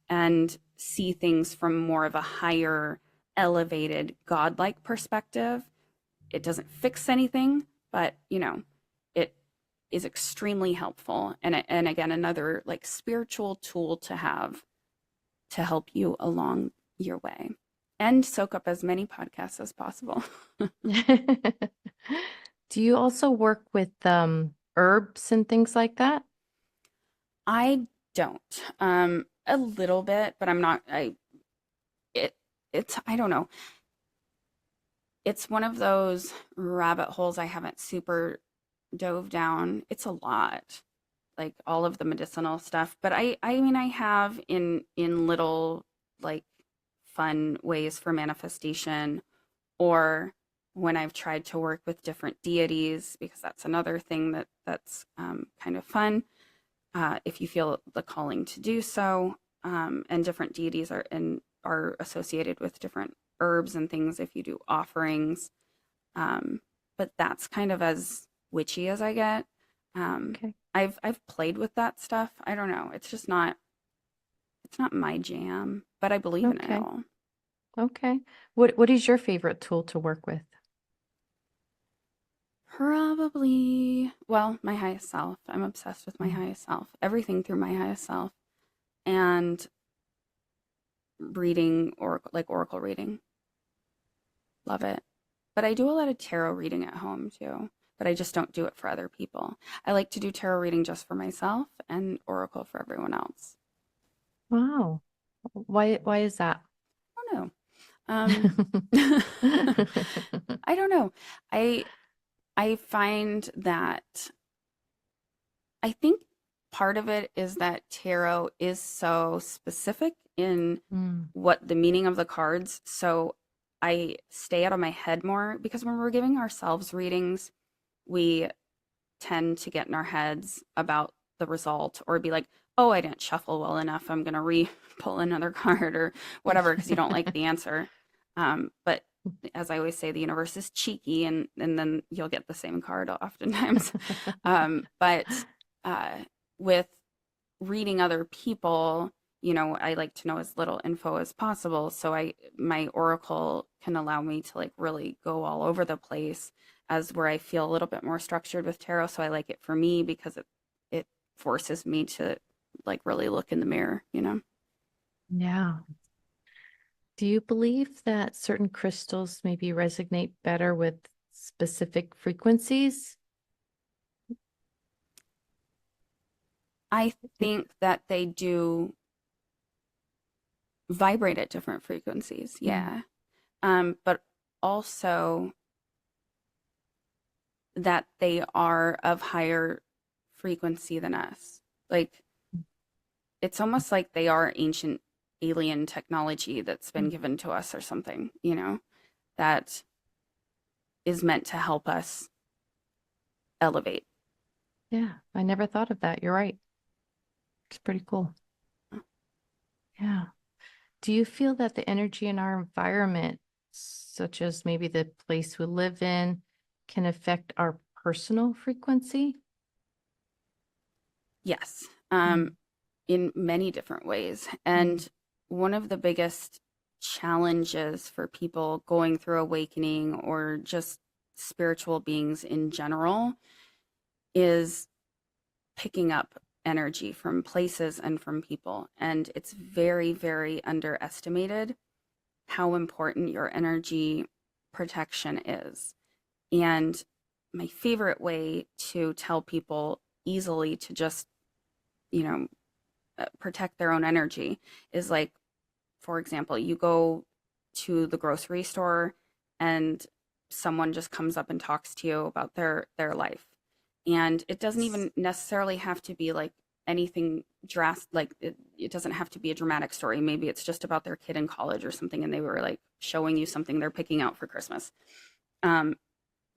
and see things from more of a higher, elevated, godlike perspective. It doesn't fix anything, but, it is extremely helpful. And again, another like spiritual tool to have to help you along your way, and soak up as many podcasts as possible. Do you also work with herbs and things like that? I don't. A little bit, but I'm not. It's I don't know. It's one of those rabbit holes I haven't super dove down. It's a lot, like all of the medicinal stuff. But I mean, I have in little like fun ways for manifestation, or when I've tried to work with different deities, because that's another thing that's kind of fun, if you feel the calling to do so. And different deities are associated with different herbs and things if you do offerings. But that's kind of as witchy as I get. Okay. I've played with that stuff. I don't know. It's not my jam, but I believe in it all. Okay. What is your favorite tool to work with? Probably, well, my highest self. I'm obsessed with my highest self. Everything through my highest self. And reading, or like oracle reading. Love it. But I do a lot of tarot reading at home too, but I just don't do it for other people. I like to do tarot reading just for myself and oracle for everyone else. Wow. Why is that? I don't know. I don't know. I find that, I think part of it is that tarot is so specific in what the meaning of the cards. So I stay out of my head more, because when we're giving ourselves readings, we tend to get in our heads about the result, or be like, oh, I didn't shuffle well enough, I'm going to pull another card or whatever, because you don't like the answer. But as I always say, the universe is cheeky, and then you'll get the same card oftentimes. But with reading other people, I like to know as little info as possible. So my oracle can allow me to like really go all over the place, as where I feel a little bit more structured with tarot. So I like it for me because it forces me to like really look in the mirror, you know? Yeah. Do you believe that certain crystals maybe resonate better with specific frequencies? I think that they do vibrate at different frequencies. Mm. Yeah. But also that they are of higher frequency than us. Like it's almost like they are ancient alien technology that's been given to us or something, you know, that is meant to help us elevate. Yeah, I never thought of that. You're right. It's pretty cool. Yeah. Do you feel that the energy in our environment, such as maybe the place we live in, can affect our personal frequency? Yes. Mm. In many different ways. Mm. And one of the biggest challenges for people going through awakening or just spiritual beings in general is picking up energy from places and from people. And it's very, very underestimated how important your energy protection is. And my favorite way to tell people easily to just, you know, protect their own energy is like, for example, you go to the grocery store and someone just comes up and talks to you about their life. And it doesn't even necessarily have to be like anything drastic, like it doesn't have to be a dramatic story. Maybe it's just about their kid in college or something and they were like showing you something they're picking out for Christmas. Um,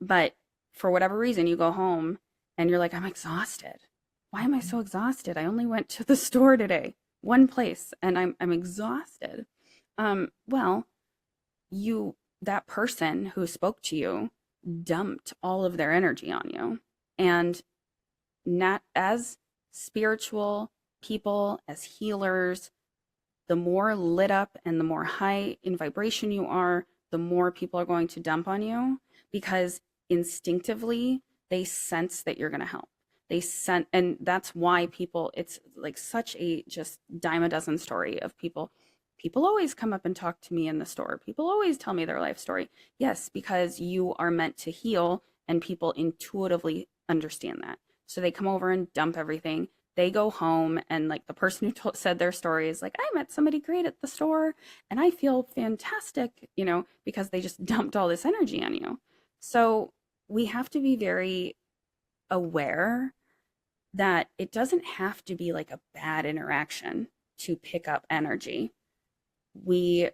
but for whatever reason, you go home and you're like, I'm exhausted. Why am I so exhausted? I only went to the store today, one place, and I'm exhausted. Well, you that person who spoke to you dumped all of their energy on you. And not as spiritual people, as healers, the more lit up and the more high in vibration you are, the more people are going to dump on you because instinctively they sense that you're going to help. They sense, and that's why people, it's like such a just dime a dozen story of people. People always come up and talk to me in the store. People always tell me their life story. Yes, because you are meant to heal and people intuitively understand that. So they come over and dump everything. They go home and like the person who said their story is like, I met somebody great at the store and I feel fantastic, you know, because they just dumped all this energy on you. So we have to be very aware that it doesn't have to be like a bad interaction to pick up energy. We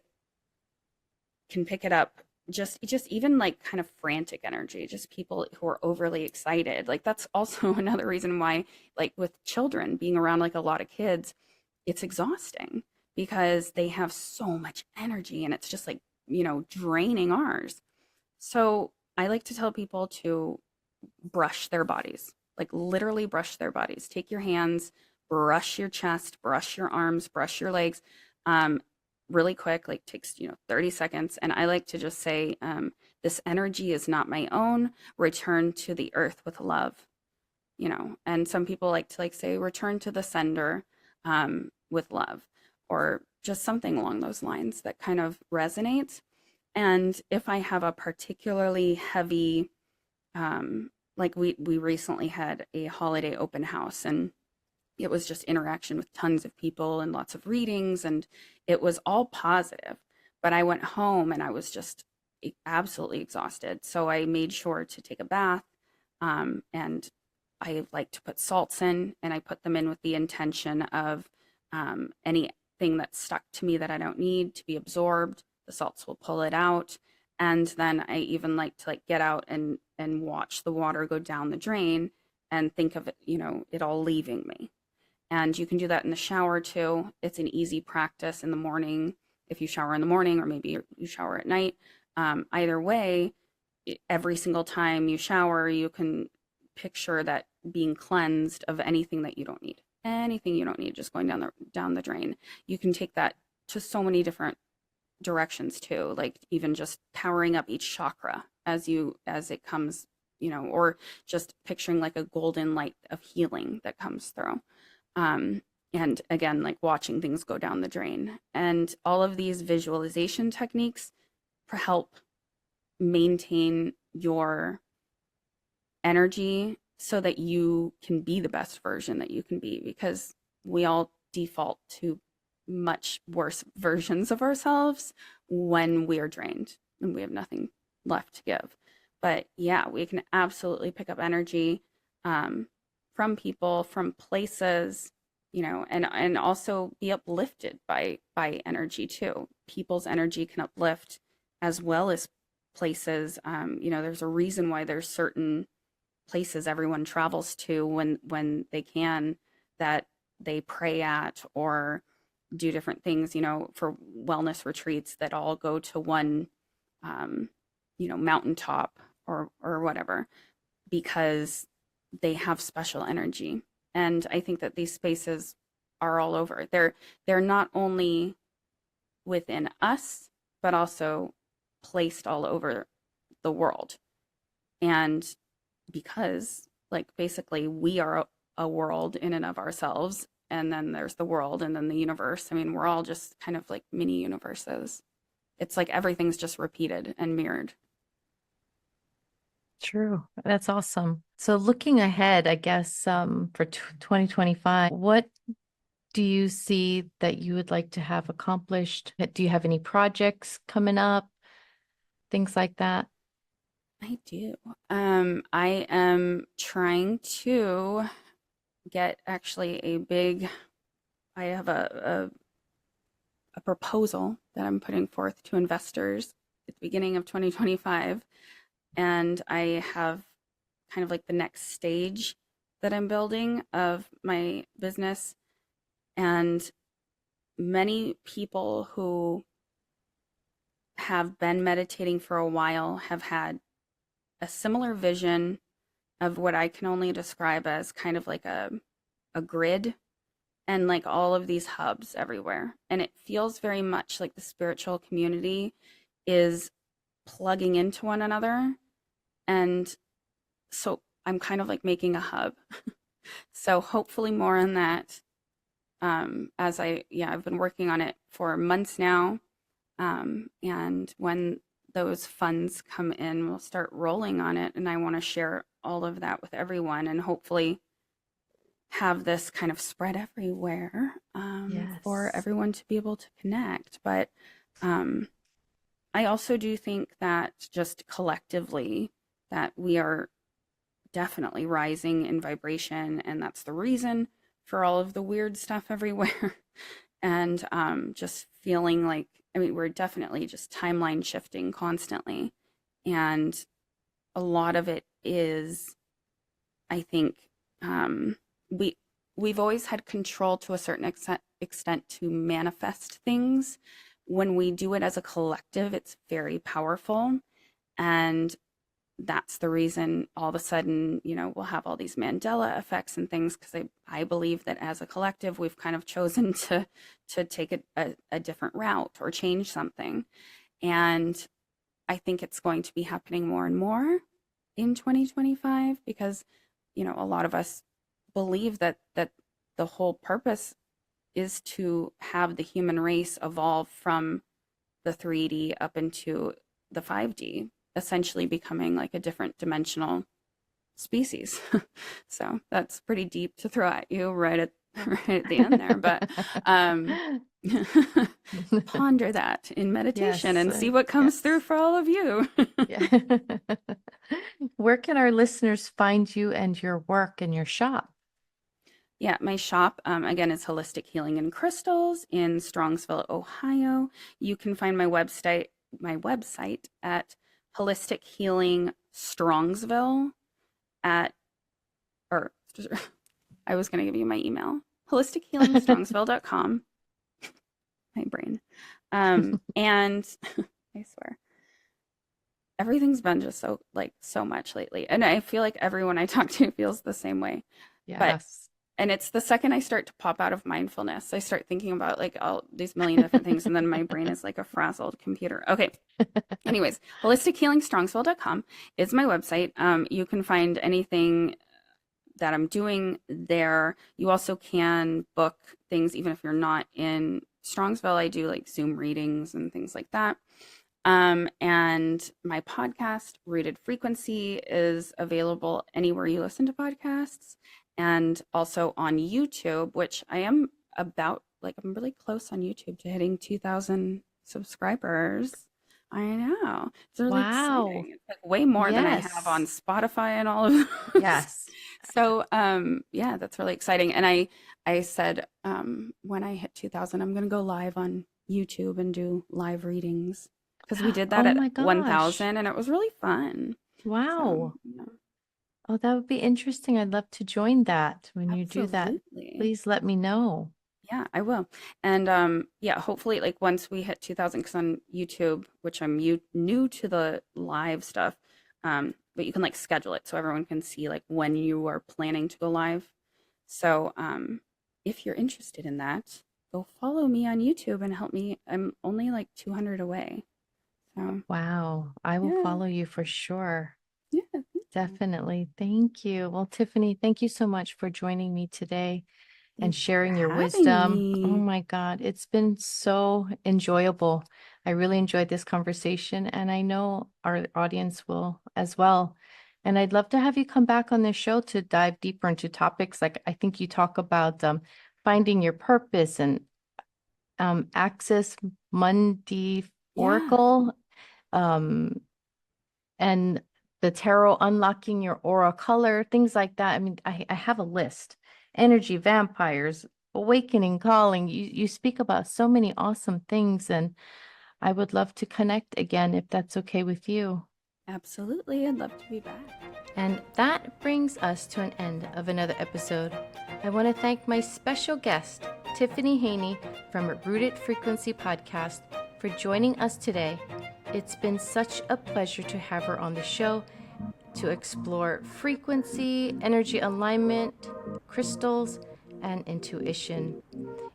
can pick it up just even like kind of frantic energy, just people who are overly excited. Like that's also another reason why like with children being around like a lot of kids, it's exhausting because they have so much energy and it's just like, you know, draining ours. So I like to tell people to brush their bodies, like literally brush their bodies. Take your hands, brush your chest, brush your arms, brush your legs. Um, Really quick, like takes, you know, 30 seconds. And I like to just say, this energy is not my own. Return to the earth with love, you know. And some people like to like say, return to the sender with love, or just something along those lines that kind of resonates. And if I have a particularly heavy like we recently had a holiday open house and it was just interaction with tons of people and lots of readings and it was all positive, but I went home and I was just absolutely exhausted, so I made sure to take a bath, and I like to put salts in and I put them in with the intention of anything that's stuck to me that I don't need to be absorbed. The salts will pull it out. And then I even like to like get out and watch the water go down the drain and think of it, you know, it all leaving me. And you can do that in the shower too. It's an easy practice in the morning if you shower in the morning or maybe you shower at night. Either way, every single time you shower, you can picture that being cleansed of anything that you don't need. Anything you don't need, just going down the drain. You can take that to so many different directions too, like even just powering up each chakra as it comes or just picturing like a golden light of healing that comes through. Um, and again, like watching things go down the drain. And all of these visualization techniques help maintain your energy so that you can be the best version that you can be, because we all default to much worse versions of ourselves when we are drained and we have nothing left to give. But yeah, we can absolutely pick up energy from people, from places, and also be uplifted by energy too. People's energy can uplift as well as places. There's a reason why there's certain places everyone travels to when they can, that they pray at or do different things, for wellness retreats that all go to one, mountaintop or whatever, because they have special energy. And I think that these spaces are all over. They're not only within us, but also placed all over the world. And because, like, basically we are a world in and of ourselves, and then there's the world, and then the universe. I mean, we're all just kind of like mini universes. It's like everything's just repeated and mirrored. True. That's awesome. So looking ahead, I guess, for 2025, what do you see that you would like to have accomplished? Do you have any projects coming up? Things like that? I do. I am trying to get actually I have a proposal that I'm putting forth to investors at the beginning of 2025. And I have kind of like the next stage that I'm building of my business. And many people who have been meditating for a while have had a similar vision of what I can only describe as kind of like a grid, and like all of these hubs everywhere. And it feels very much like the spiritual community is plugging into one another. And so I'm kind of like making a hub. So hopefully more on that. I've been working on it for months now. And when those funds come in, we'll start rolling on it. And I want to share all of that with everyone and hopefully have this kind of spread everywhere, for Yes. everyone to be able to connect. But I also do think that just collectively that we are definitely rising in vibration, and that's the reason for all of the weird stuff everywhere. And just feeling like, I mean, we're definitely just timeline shifting constantly. And a lot of it is, I think, we we've always had control to a certain extent to manifest things. When we do it as a collective, it's very powerful. And that's the reason all of a sudden, we'll have all these Mandela effects and things, because I believe that as a collective, we've kind of chosen to take a different route or change something. And I think it's going to be happening more and more in 2025, because, a lot of us believe that the whole purpose is to have the human race evolve from the 3D up into the 5D, essentially becoming like a different dimensional species. So that's pretty deep to throw at you right at the end there, but ponder that in meditation Yes. and see what comes through Yes. for all of you. Yeah. Where can our listeners find you and your work and your shop? Yeah, my shop, again, is Holistic Healing and Crystals in Strongsville, Ohio. You can find my website at Holistic Healing Strongsville at, or I was going to give you my email, holistichealingstrongsville.com. My brain. And I swear, everything's been just so much lately. And I feel like everyone I talk to feels the same way. But Yes. And it's the second I start to pop out of mindfulness, I start thinking about like all these million different things, and then my brain is like a frazzled computer. Okay. Anyways, holistichealingstrongsville.com is my website. You can find anything that I'm doing there. You also can book things even if you're not in Strongsville. I do like Zoom readings and things like that. And my podcast, Rooted Frequency, is available anywhere you listen to podcasts, and also on YouTube, which I am about, like, I'm really close on YouTube to hitting 2,000 subscribers. I know. It's really exciting. It's like way more than I have on Spotify and all of those. Yes. So, yeah, that's really exciting. And I said, when I hit 2,000, I'm going to go live on YouTube and do live readings, because we did that at 1,000 and it was really fun. Wow. So, yeah. Oh, that would be interesting. I'd love to join that when you do that. Please let me know. Yeah, I will. And yeah, hopefully, like, once we hit 2,000, because on YouTube, which I'm new to the live stuff, but you can like schedule it so everyone can see like when you are planning to go live. So if you're interested in that, go follow me on YouTube and help me. I'm only like 200 away. So wow, I will follow you for sure. Yeah, definitely. Thank you. Well, Tiffany, thank you so much for joining me today and sharing your wisdom. Oh my God, it's been so enjoyable. I really enjoyed this conversation, and I know our audience will as well. And I'd love to have you come back on this show to dive deeper into topics like, I think you talk about finding your purpose and Axis Mundi Oracle, and the tarot, unlocking your aura color, things like that. I mean, I have a list. Energy, vampires, awakening, calling. You speak about so many awesome things, and I would love to connect again if that's okay with you. Absolutely. I'd love to be back. And that brings us to an end of another episode. I want to thank my special guest, Tiffany Haney from Rooted Frequency Podcast, for joining us today. It's been such a pleasure to have her on the show to explore frequency, energy alignment, crystals, and intuition.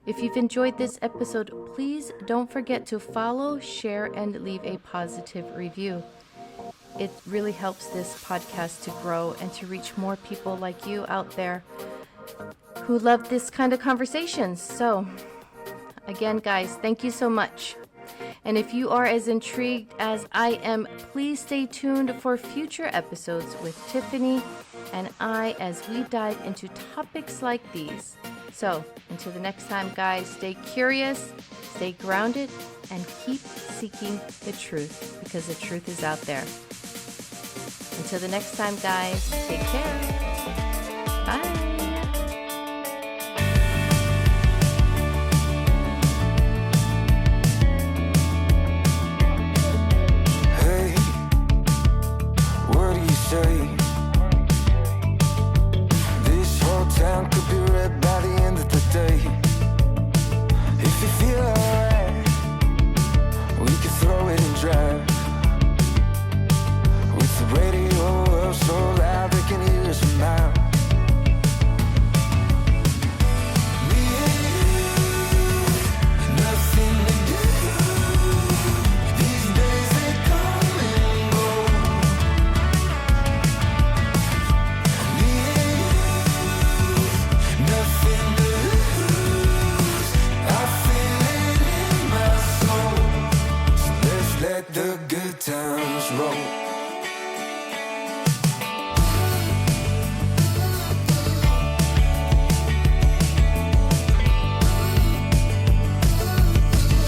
If you've enjoyed this episode, please don't forget to follow, share, and leave a positive review. It really helps this podcast to grow and to reach more people like you out there who love this kind of conversations. So, again, guys, thank you so much. And if you are as intrigued as I am, please stay tuned for future episodes with Tiffany and I as we dive into topics like these. So, until the next time, guys, stay curious, stay grounded, and keep seeking the truth, because the truth is out there. Until the next time, guys, take care. Bye. This whole town could be red by the end of the day. If you feel alright, we can throw it and drive. With the radio up so loud they can hear us from miles. Me and you, nothing to do. These days they come and go. Let the good times roll.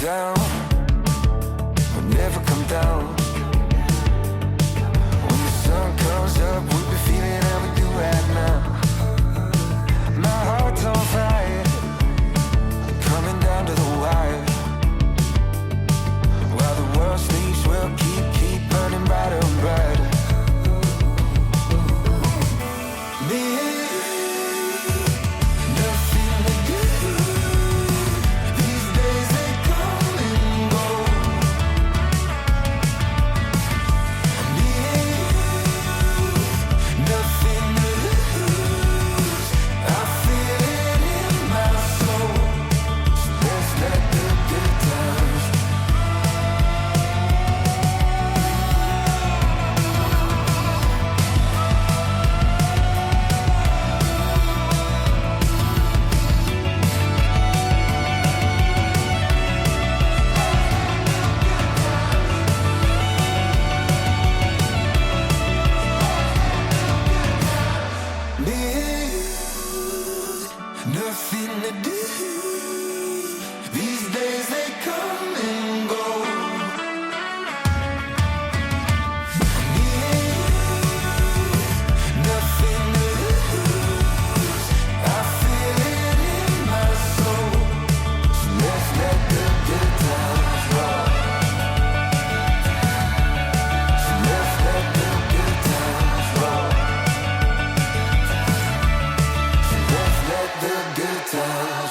Down, we'll never come down. When the sun comes up, we'll be feeling how we do right now. My heart's on fire, coming down to the wire. While the world sleeps, we'll keep burning brighter.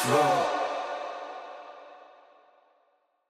flow.